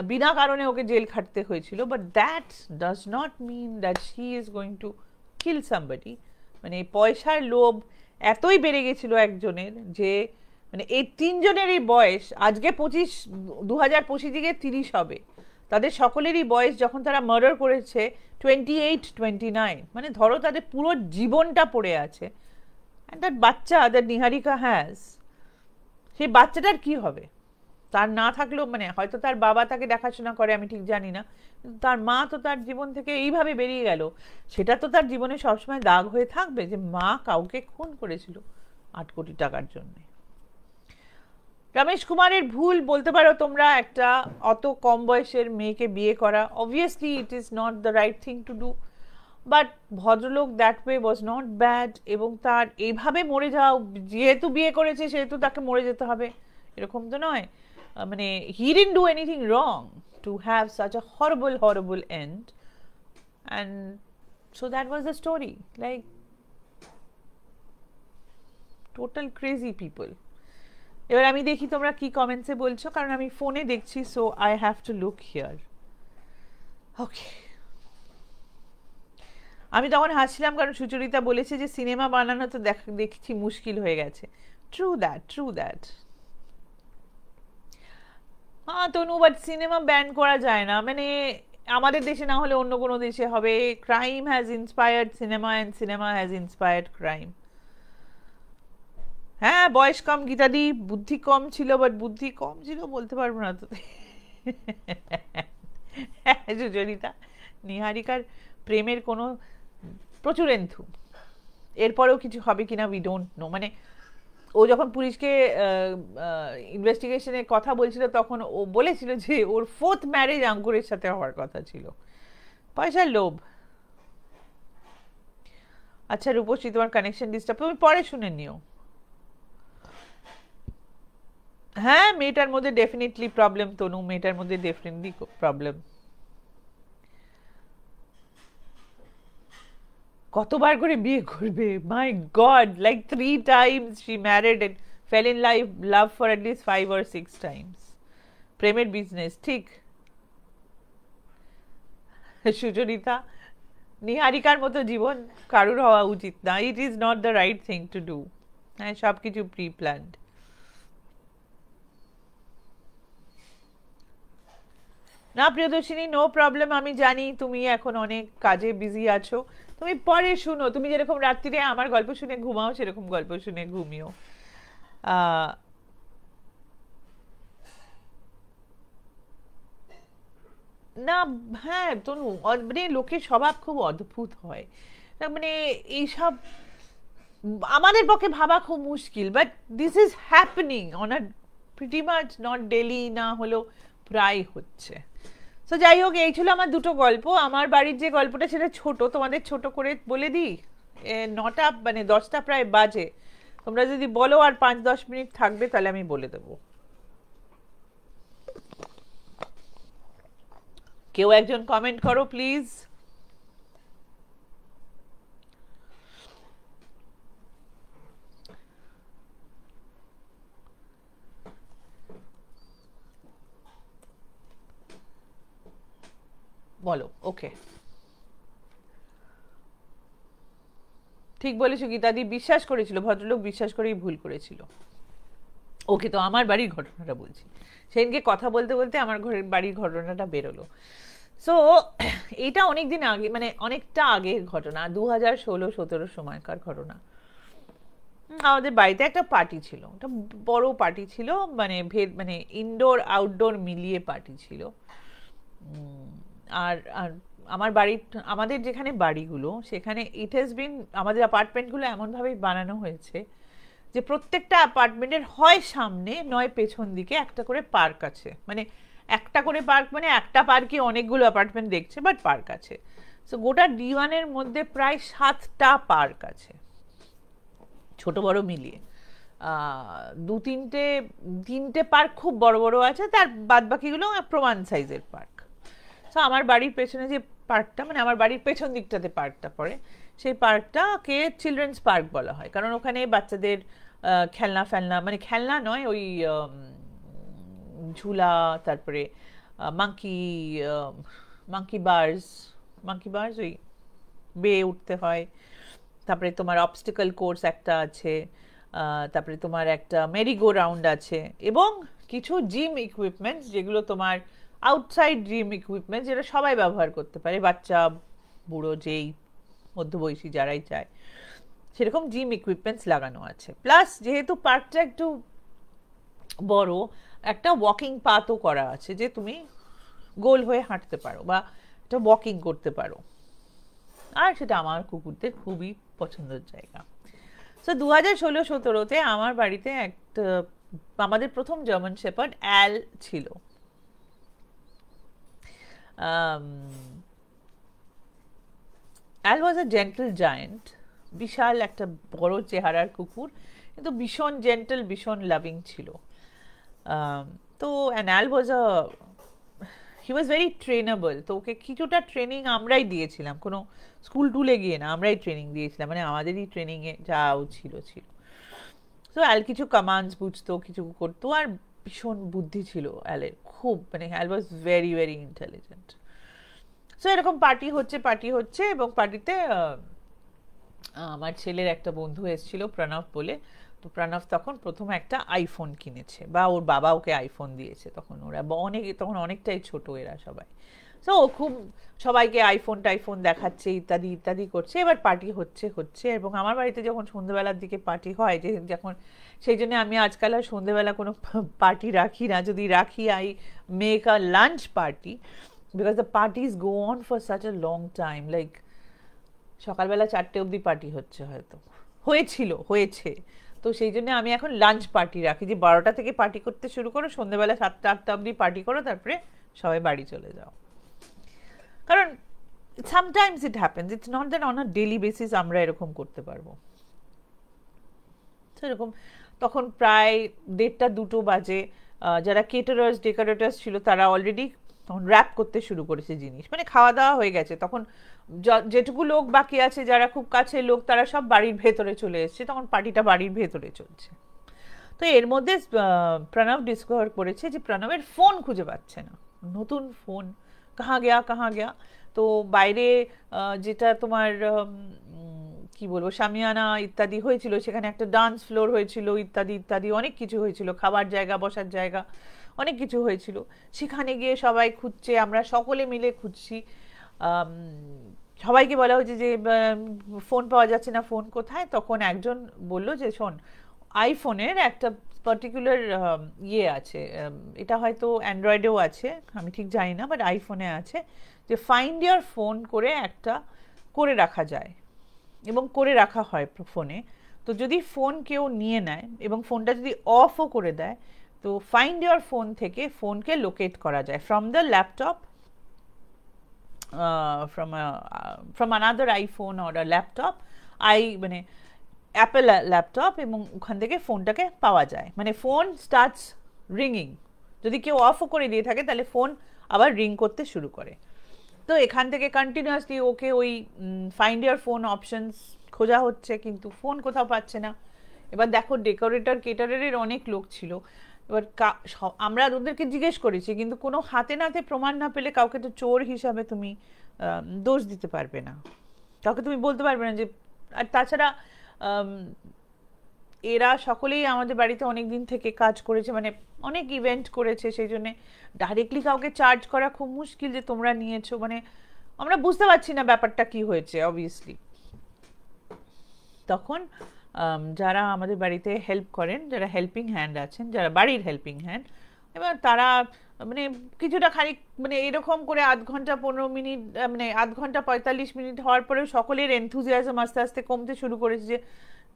[SPEAKER 1] বিনা কারণে ওকে জেল খাটতে হয়েছিল, but that does not mean that she is going to kill somebody. মানে পয়সার লোভ এতই বেড়ে গেছিল একজনের যে মানে এই 3 জনেরই বয়স আজকে 2025 30 হবে, তাদের সকলেরই বয়স যখন তারা মার্ডার করেছে 28-29, মানে ধরো তাদের পুরো জীবনটা পড়ে আছে। অ্যান্ড দ্যাট বাচ্চা দ্যাট নিহারিকা হ্যাজ, সেই বাচ্চাটার কি হবে? তার না থাকলেও মানে হয়তো তার বাবা তাকে দেখাশোনা করে, আমি ঠিক জানি না, কিন্তু তার মা তো তার জীবন থেকে এইভাবে বেরিয়ে গেল, সেটা তো তার জীবনে সবসময় দাগ হয়ে থাকবে যে মা কাউকে খুন করেছিল 8 কোটি টাকার জন্য। রমেশ কুমারের ভুল বলতে পারো তোমরা, একটা অত কম বয়সের মেয়েকে বিয়ে করা, obviously it is not the right thing to do, but ভদ্রলোক that way was not bad. এবং তার এইভাবে মরে যাওয়া, যেহেতু বিয়ে করেছে সেহেতু তাকে মরে যেতে হবে এরকম তো নয়, মানে he didn't do anything wrong to have such a horrible end, and so that was the story, like total crazy people. এবার আমি দেখি তোমরা কি কমেন্টসে বলছো, কারণ আমি ফোনে দেখছি, so I have to look here. Okay, আমি তখন হাসছিলাম কারণ সুচরিতা বলেছে যে সিনেমা বানানো তো দেখছি মুশকিল হয়ে গেছে। True that, true that. হ্যাঁ তনু, বাট সিনেমা ব্যান করা যায় না, মানে আমাদের দেশে না হলে অন্য কোনো দেশে হবে। Crime has inspired cinema and cinema has inspired crime. হ্যাঁ বয়স কম গীতাদি, বুদ্ধি কম ছিল, বাট বুদ্ধি কম ছিল বলতে পারবো না তো। সুচরিতা, নিহারিকার প্রেমের কোনো প্রচুর এন্থু, এরপরেও কিছু হবে কিনা উই ডোন্ট নো। মানে ও যখন পুলিশকে ইনভেস্টিগেশনের কথা বলছিল তখন ও বলেছিল যে ওর 4th ম্যারেজ আঙ্কুরের সাথে হওয়ার কথা ছিল। পয়সার লোভ। আচ্ছা রূপশ্রী, তোমার কানেকশন ডিস্টার্ব, তুমি পরে শুনে নিও। হ্যাঁ মেয়েটার মধ্যে ডেফিনেটলি প্রবলেম তনু, মেয়েটার মধ্যে ডেফিনেটলি প্রবলেম। কতবার করে বিয়ে করবে, মাই god, like 3 times she married and fell in love for at least 5 or 6 times. প্রেমের বিজনেস ঠিক। সুচরিতা, নিহারিকার মতো জীবন কারুর হওয়া উচিত না, ইট is not the right thing to do. হ্যাঁ সব কিছু প্রি প্ল্যান্ড। না প্রিয়দর্শিনী, নো প্রবলেম, আমি জানি তুমি এখন অনেক কাজে বিজি আছো, তুমি পরে শুনো। তুমি যেরকম রাত্রিরে আমার গল্প শুনে ঘুমাও সেরকম গল্প শুনে ঘুমিও। না হ্যাঁ তনু, মানে লোকের স্বভাব খুব অদ্ভুত হয়, মানে এইসব আমাদের পক্ষে ভাবা খুব মুশকিল, but this is happening on a pretty much not daily না হলেও প্রায় হচ্ছে। তো যাই হোক, এই ছিল আমার দুটো গল্প। আমার বাড়ির যে গল্পটা সেটা ছোট, তোমাদের ছোট করে বলে দিই। 9টা মানে 10টা প্রায় বাজে, তোমরা যদি বলো আর 5-10 মিনিট থাকবে তাহলে আমি বলে দেবো। কেউ একজন কমেন্ট করো প্লিজ। বলো ওকে। ঠিক বলেছো গীতাদি, বিশ্বাস করেছিল ভদ্রলোক, বিশ্বাস করেই ভুল করেছিল। ওকে, তো আমার বাড়ির ঘটনাটা বলছি। সেদিনকে কথা বলতে বলতে আমার ঘরের বাড়ির ঘটনাটা বেরোলো। সো এটা অনেক দিন আগে, মানে অনেকটা আগের ঘটনা, 2016-17 সময়কার ঘটনা। আমাদের বাড়িতে একটা পার্টি ছিল, একটা বড় পার্টি ছিল, মানে মানে ইনডোর আউটডোর মিলিয়ে পার্টি ছিল। আর আর আমার বাড়ির, আমাদের যেখানে বাড়িগুলো সেখানে ইট হ্যাজ বিন, আমাদের অ্যাপার্টমেন্টগুলো এমনভাবেই বানানো হয়েছে যে প্রত্যেকটা অ্যাপার্টমেন্টের হয় সামনে নয় পেছন দিকে একটা করে পার্ক আছে। মানে একটা করে পার্ক, মানে একটা পার্কে অনেকগুলো অ্যাপার্টমেন্ট দেখছে, বাট পার্ক আছে। সো গোটা D1-এর মধ্যে প্রায় 7টা পার্ক আছে, ছোট বড় মিলিয়ে। তিনটে পার্ক খুব বড় বড় আছে, তার বাদ বাকিগুলো প্রমাণ সাইজের পার্ক। তো আমার বাড়ির পেছনে যে পার্কটা, মানে আমার বাড়ির পেছন দিকটাতে পার্কটা পড়ে, সেই পার্কটাকে চিলড্রেন্স পার্ক বলা হয়, কারণ ওখানে বাচ্চাদের খেলনা ফেলনা, মানে খেলনা নয়, ওই ঝুলা, তারপরে মাঙ্কি মাঙ্কি বার্স ওই বেয়ে উঠতে হয়, তারপরে তোমার অবস্টিকল কোর্স একটা আছে, তারপরে তোমার একটা মেরিগো রাউন্ড আছে, এবং কিছু জিম ইকুইপমেন্টস, যেগুলো তোমার আউটসাইড জিম ইকুইপমেন্টস, যেটা সবাই ব্যবহার করতে পারে, বাচ্চা বুড়ো যেই মধ্যবয়সী যারাই চায়, সেরকম জিম ইকুইপমেন্টস লাগানো আছে। প্লাস যেহেতু পার্কটা একটু বড়, একটা ওয়াকিং পাথও করা আছে, যে তুমি গোল হয়ে হাঁটতে পারো বা একটা ওয়াকিং করতে পারো। আর সেটা আমার কুকুরদের খুবই পছন্দের জায়গা। তো 2016-17-তে আমার বাড়িতে একটা, আমাদের প্রথম জার্মান শেপার্ড অ্যাল ছিল। অ্যাল ওয়াজ আ জেন্টল জায়েন্ট, বিশাল একটা বড় চেহারার কুকুর, কিন্তু ভীষণ জেন্টল, ভীষণ লাভিং ছিল। তো অ্যাল ওয়াজ হি ওয়াজ ভেরি ট্রেনেবল। তো ওকে কিছুটা ট্রেনিং আমরাই দিয়েছিলাম, কোনো স্কুল টুলে গিয়ে না, আমরাই ট্রেনিং দিয়েছিলাম, মানে আমাদেরই ট্রেনিংয়ে যাও ছিল। তো অ্যাল কিছু কমান্ডস বুঝতো, কিছু করতো, আর ভীষণ বুদ্ধি ছিল অ্যালের খুব, মানে Al was very very intelligent. So এরকম পার্টি হচ্ছে এবং পার্টিতে আমার ছেলের একটা বন্ধু এসেছিল প্রণব বলে। তো প্রণব তখন প্রথম একটা আইফোন কিনেছে, বা ওর বাবা ওকে আইফোন দিয়েছে। তখন ওরা তখন অনেকটাই ছোট এরা সবাই। সো ও খুব সবাইকে টাইফোন দেখাচ্ছে, ইত্যাদি ইত্যাদি করছে। এবার পার্টি হচ্ছে এবং আমার বাড়িতে যখন সন্ধ্যেবেলার দিকে পার্টি হয়, যে যখন, সেই জন্য আমি আজকাল আর সন্ধ্যেবেলা কোনো পার্টি রাখি না। যদি রাখি, I make a lunch party, because the parties go on for such a long time. Like সকালবেলা 4টে অবধি পার্টি হয়েছে। তো সেই জন্য আমি এখন লাঞ্চ পার্টি রাখি, যে 12টা থেকে পার্টি করতে শুরু করো, সন্ধ্যেবেলা 7টা-8টা অবধি পার্টি করো, তারপরে সবাই বাড়ি চলে যাও। কারণ sometimes it happens, it's not that on a daily basis আমরা এরকম করতে পারবো। সেরকম তখন প্রায় 1:30-2টো বাজে। যারা কেটারার্স ডেকোরেটার্স ছিল তারা অলরেডি তখন র্যাপ করতে শুরু করেছে জিনিস, মানে খাওয়া দাওয়া হয়ে গেছে। তখন যেটুকু লোক বাকি আছে, যারা খুব কাছের লোক, তারা সব বাড়ির ভেতরে চলে এসছে। তখন পার্টিটা বাড়ির ভেতরে চলছে। তো এর মধ্যে প্রণব ডিসকভার করেছে যে প্রণবের ফোন খুঁজে পাচ্ছে না, নতুন ফোন, কাহা গেয়া। তো বাইরে যেটা তোমার কি বলবো, শামিয়ানা ইত্যাদি হয়েছিল, সেখানে একটা ডান্স ফ্লোর হয়েছিল, ইত্যাদি ইত্যাদি অনেক কিছু হয়েছিল, খাবার জায়গা, বসার জায়গা, অনেক কিছু হয়েছিল। সেখানে গিয়ে সবাই খুঁজছে, আমরা সকলে মিলে খুঁজছি। সবাইকে বলা হয়েছে যে ফোন পাওয়া যাচ্ছে না, ফোন কোথায়? তখন একজন বলল যে শোন, আইফোনের একটা পার্টিকুলার আছে, এটা হয়তো অ্যান্ড্রয়েডেও আছে, আমি ঠিক জানি না, বাট আইফোনে আছে, যে ফাইন্ড ইয়ার ফোন করে একটা করে রাখা যায় এবং করে রাখা হয় ফোনে। তো যদি ফোন কেউ নিয়ে নেয় এবং ফোনটা যদি অফও করে দেয়, তো ফাইন্ড ইয়ার ফোন থেকে ফোনকে লোকেট করা যায় from the laptop, from another iPhone or a laptop, মানে অ্যাপেল ল্যাপটপ, এবং ওখান থেকে ফোনটাকে পাওয়া যায়। মানে ফোন স্টার্টস রিংইং, যদি কেউ অফও করে দিয়ে থাকে তাহলে ফোন আবার রিং করতে শুরু করে। তো এখান থেকে কন্টিনিউয়াসলি ওকে ওই ফাইন্ড ইয়ার ফোন অপশনস খোঁজা হচ্ছে, কিন্তু ফোন কোথাও পাচ্ছে না। এবার দেখো, কেটারের অনেক লোক ছিল। এবার আমরা ওদেরকে জিজ্ঞেস করেছি, কিন্তু কোনো হাতে নাতে প্রমাণ না পেলে কাউকে তো চোর হিসাবে তুমি দোষ দিতে পারবে না, কাউকে তুমি বলতে পারবে না যে। আর তাছাড়া এরা সকলেই আমাদের বাড়িতে অনেক দিন থেকে কাজ করেছে, মানে অনেক ইভেন্ট করেছে, সেই জন্যে ডাইরেক্টলি কাউকে চার্জ করা খুব মুশকিল যে তোমরা নিয়েছো। মানে আমরা বুঝতে পারছি না ব্যাপারটা কি হয়েছে অবভিয়াসলি। তখন যারা আমাদের বাড়িতে হেল্প করেন, যারা হেল্পিং হ্যান্ড আছেন, যারা বাড়ির হেল্পিং হ্যান্ড, এবার তারা মানে কিছুটা খানিক, মানে এরকম করে 1/2 ঘন্টা 15 মিনিট, মানে 1/2 ঘন্টা 45 মিনিট হওয়ার পরেও সকলের এনথুজিয়াজম আস্তে আস্তে কমতে শুরু করেছে, যে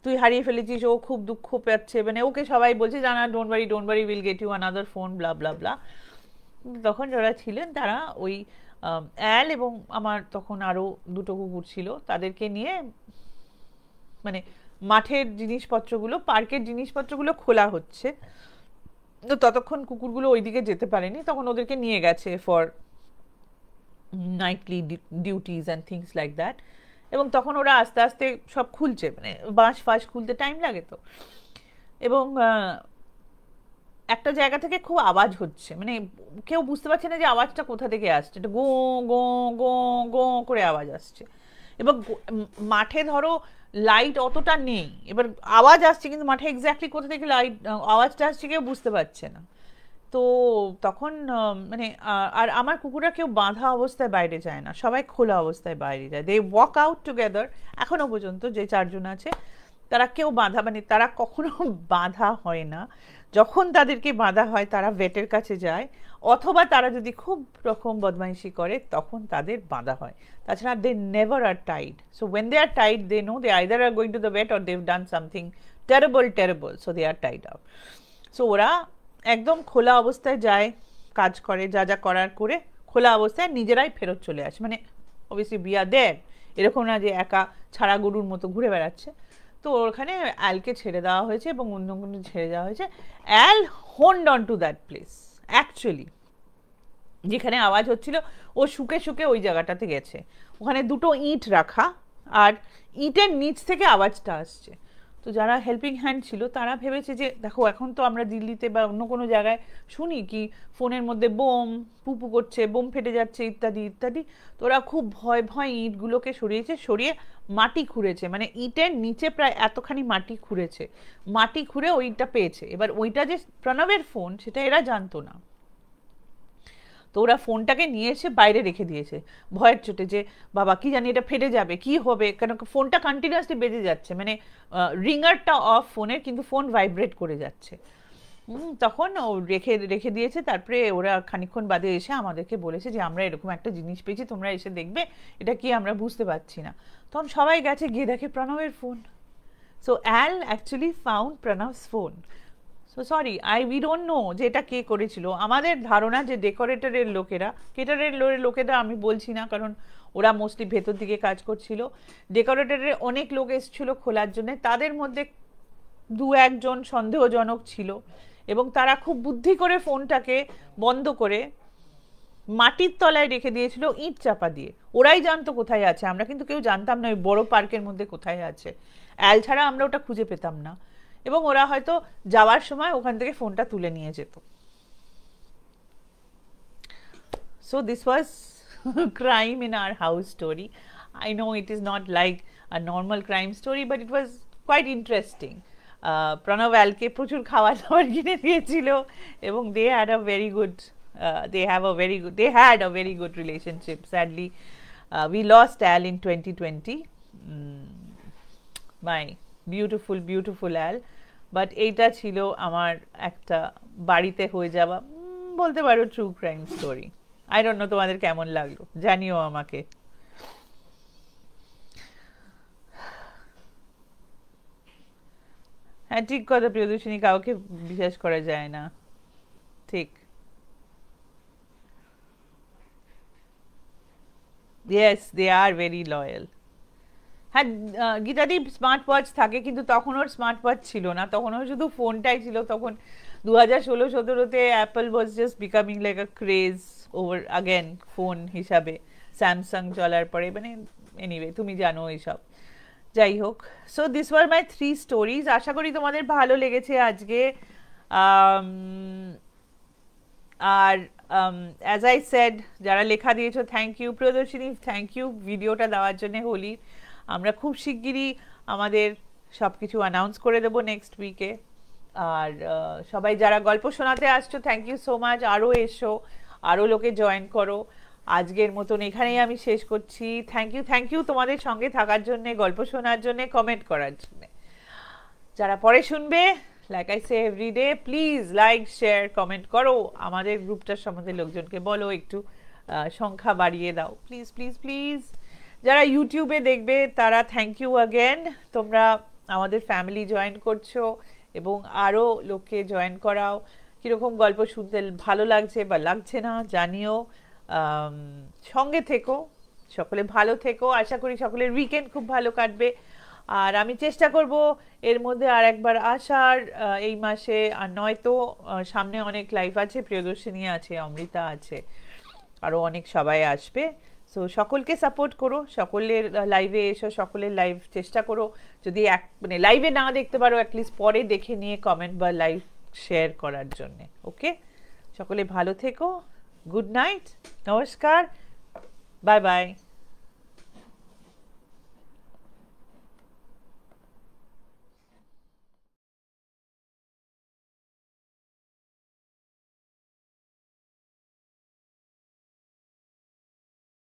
[SPEAKER 1] তুই হারিয়ে ফেলেছিস, ও খুব দুঃখ পাচ্ছে, মানে ওকে সবাই বলছে জানা, don't worry will get you another phone, blah blah blah. তখন যারা ছিলেন তারা ওই অ্যাল এবং আমার তখন আরও 2টো কুকুর ছিল, তাদেরকে নিয়ে মানে মাঠের জিনিসপত্রগুলো, পার্কের জিনিসপত্রগুলো খোলা হচ্ছে, তো ততক্ষণ কুকুরগুলো ওইদিকে যেতে পারেনি, তখন ওদেরকে নিয়ে গেছে for nightly duties and things like that. এবং তখন ওরা আস্তে আস্তে সব খুলছে, মানে বাঁশ ফাঁস খুলতে টাইম লাগে তো। এবং একটা জায়গা থেকে খুব আওয়াজ হচ্ছে, মানে কেউ বুঝতে পারছে না যে আওয়াজটা কোথা থেকে আসছে, এটা গো গো গো গো করে আওয়াজ আসছে। এবং মাঠে ধরো লাইট অতটা নেই, এবার আওয়াজ আসছে, কিন্তু মাঠে এক্স্যাক্টলি কোথা থেকে লাইট আওয়াজটা আসছে কেউ বুঝতে পারছে না। তো তখন মানে আর আমার কুকুররা কেউ বাঁধা অবস্থায় বাইরে যায় না, সবাই খোলা অবস্থায় বাইরে যায়, দে ওয়াক আউট টুগেদার। এখনো পর্যন্ত যে 4জন আছে তারা কেউ বাঁধা, মানে তারা কখনো বাঁধা হয় না। যখন তাদেরকে বাঁধা হয় তারা ভেটের কাছে যায়, অথবা তারা যদি খুব রকম বদমাইশি করে তখন তাদের বাঁধা হয়। তাছাড়া they never are tied. So when they are tied, they know they either are going to the vet or they have done something terrible, so they are tied up. So ওরা একদম খোলা অবস্থায় যায়, কাজ করে, যা যা করার করে খোলা অবস্থায় নিজেরাই ফেরত চলে আসে। মানে অবভিয়াসলি বি আর দেয়ার, এরকম না যে একা ছাড়া গরুর মতো ঘুরে বেড়াচ্ছে। তো ওখানে অ্যালকে ছেড়ে দেওয়া হয়েছে এবং অন্য কোনো ছেড়ে দেওয়া হয়েছে। Al hold on to that place, actually যেখানে আওয়াজ হচ্ছিল ও শুকে শুকে ওই জায়গাটাতে গেছে। ওখানে 2টো ইঁট রাখা, আর ইঁটের নিচ থেকে আওয়াজটা আসছে। তো যারা হেল্পিং হ্যান্ড ছিল তারা ভেবেছে যে দেখো এখন তো আমরা দিল্লিতে বা অন্য কোনো জায়গায় শুনি কি ফোনের মধ্যে বোম পুপু করছে, বোম ফেটে যাচ্ছে ইত্যাদি ইত্যাদি। তো ওরা খুব ভয় ভয় ইঁটগুলোকে সরিয়ে মাটি খুঁড়েছে, মানে ইটের নিচে প্রায় এতখানি মাটি খুঁড়েছে, মাটি খুঁড়ে ওইটা পেয়েছে। এবার ওইটা যে প্রণবের ফোন সেটা এরা জানতো না। তো ওরা ফোনটাকে নিয়ে এসে বাইরে রেখে দিয়েছে ভয়ের চোটে, যে বাবা কি জানি এটা ফেটে যাবে, কি হবে, কেন ফোনটা কন্টিনিউয়াসলি বেজে যাচ্ছে, মানে রিঙ্গারটা অফ ফোনের, কিন্তু ফোন ভাইব্রেট করে যাচ্ছে। তখন ও রেখে রেখে দিয়েছে। তারপরে ওরা খানিকক্ষণ বাদে এসে আমাদেরকে বলেছে যে আমরা এরকম একটা জিনিস পেয়েছি, তোমরা এসে দেখবে এটা কি, আমরা বুঝতে পারছি না। তখন সবাই গেছে, গিয়ে দেখে প্রণবের phone. So Al actually found Pranab's phone. So sorry, we don't know যে এটা কে করেছিল। আমাদের ধারণা যে ডেকোরেটরের লোকেরা, কেটারের লোকেরা আমি বলছি না, কারণ ওরা মোস্টলি ভেতর দিকে কাজ করছিল। ডেকোরেটরের অনেক লোক এসেছিল খোলার জন্য, তাদের মধ্যে 2-1 জন সন্দেহজনক ছিল, এবং তারা খুব বুদ্ধি করে ফোনটাকে বন্ধ করে মাটির তলায় রেখে দিয়েছিল ইট চাপা দিয়ে। ওরাই জানতো কোথায় আছে, আমরা কিন্তু কেউ জানতাম না ওই বড় পার্কের মধ্যে কোথায় আছে। অ্যাল ছাড়া আমরা ওটা খুঁজে পেতাম না, এবং ওরা হয়তো যাওয়ার সময় ওখান থেকে ফোনটা তুলে নিয়ে যেত। So this was crime in our house story. I know it is not like a normal crime story, but it was quite interesting. Pranab অ্যালকে প্রচুর খাবার দাবার কিনে দিয়েছিল, এবং they had a very good relationship. Sadly, we lost Al in 2020. My beautiful Al. But এইটা ছিল আমার একটা বাড়িতে হয়ে যাওয়া বলতে পারো true crime story. I don't no তোমাদের কেমন লাগলো, জানিও আমাকে। হ্যাঁ ঠিক কথা প্রিয়দর্শিনী, কাউকে বিশ্বাস করা যায় না, ঠিক। Yes, they are very loyal. হ্যাঁ, গীতাদীপ স্মার্ট ওয়াচ থাকে, কিন্তু তখন ওর স্মার্ট ওয়াচ ছিল না, তখন ওর শুধু ফোনটাই ছিল। তখন 2016-17-তে Apple was just becoming like a craze over again phone হিসাবে, স্যামসাং চলার পরে, মানে এনিওয়ে তুমি জানো এইসব। যাই হোক, so this were my 3 stories. আশা করি তোমাদের ভালো লেগেছে আজকে। আর অ্যাজ আই সেড, যারা লেখা দিয়েছো thank you. Priyadarshini thank you ভিডিওটা দেওয়ার জন্য হোলি। আমরা খুব শিগগিরই আমাদের সব কিছু অ্যানাউন্স করে দেবো নেক্সট উইকে। আর সবাই যারা গল্প শোনাতে আসছো থ্যাংক ইউ সো মাচ, আরও এসো, আরও লোকে জয়েন করো। আজকের মতন এখানেই আমি শেষ করছি। থ্যাংক ইউ তোমাদের সঙ্গে থাকার জন্যে, গল্প শোনার জন্যে, কমেন্ট করার জন্যে। যারা পরে শুনবে, like I say every day, please like share comment করো, আমাদের গ্রুপটার সম্বন্ধে লোকজনকে বলো, একটু সংখ্যা বাড়িয়ে দাও প্লিজ প্লিজ প্লিজ। যারা ইউটিউবে দেখবে তারা থ্যাংক ইউ অ্যাগেন, তোমরা আমাদের ফ্যামিলি জয়েন করছো এবং আরও লোককে জয়েন করাও। কীরকম গল্প শুনতে ভালো লাগছে বা লাগছে না জানিও। সঙ্গে থেকো, সকলে ভালো থেকো। আশা করি সকলের উইকেন্ড খুব ভালো কাটবে। আর আমি চেষ্টা করব এর মধ্যে আর একবার আসার এই মাসে, আর নয়তো সামনে অনেক লাইভ আছে, প্রিয়দর্শিনী আছে, অমৃতা আছে, আরও অনেক সবাই আসবে। সো সকলকে সাপোর্ট করো, সকলের লাইভে এসো, সকলের লাইভ চেষ্টা করো, যদি মানে লাইভে না দেখতে পারো অ্যাটলিস্ট পরে দেখে নিয়ে কমেন্ট বা লাইভ শেয়ার করার জন্যে। ওকে, সকলে ভালো থেকো, গুড নাইট, নমস্কার, বাই বাই।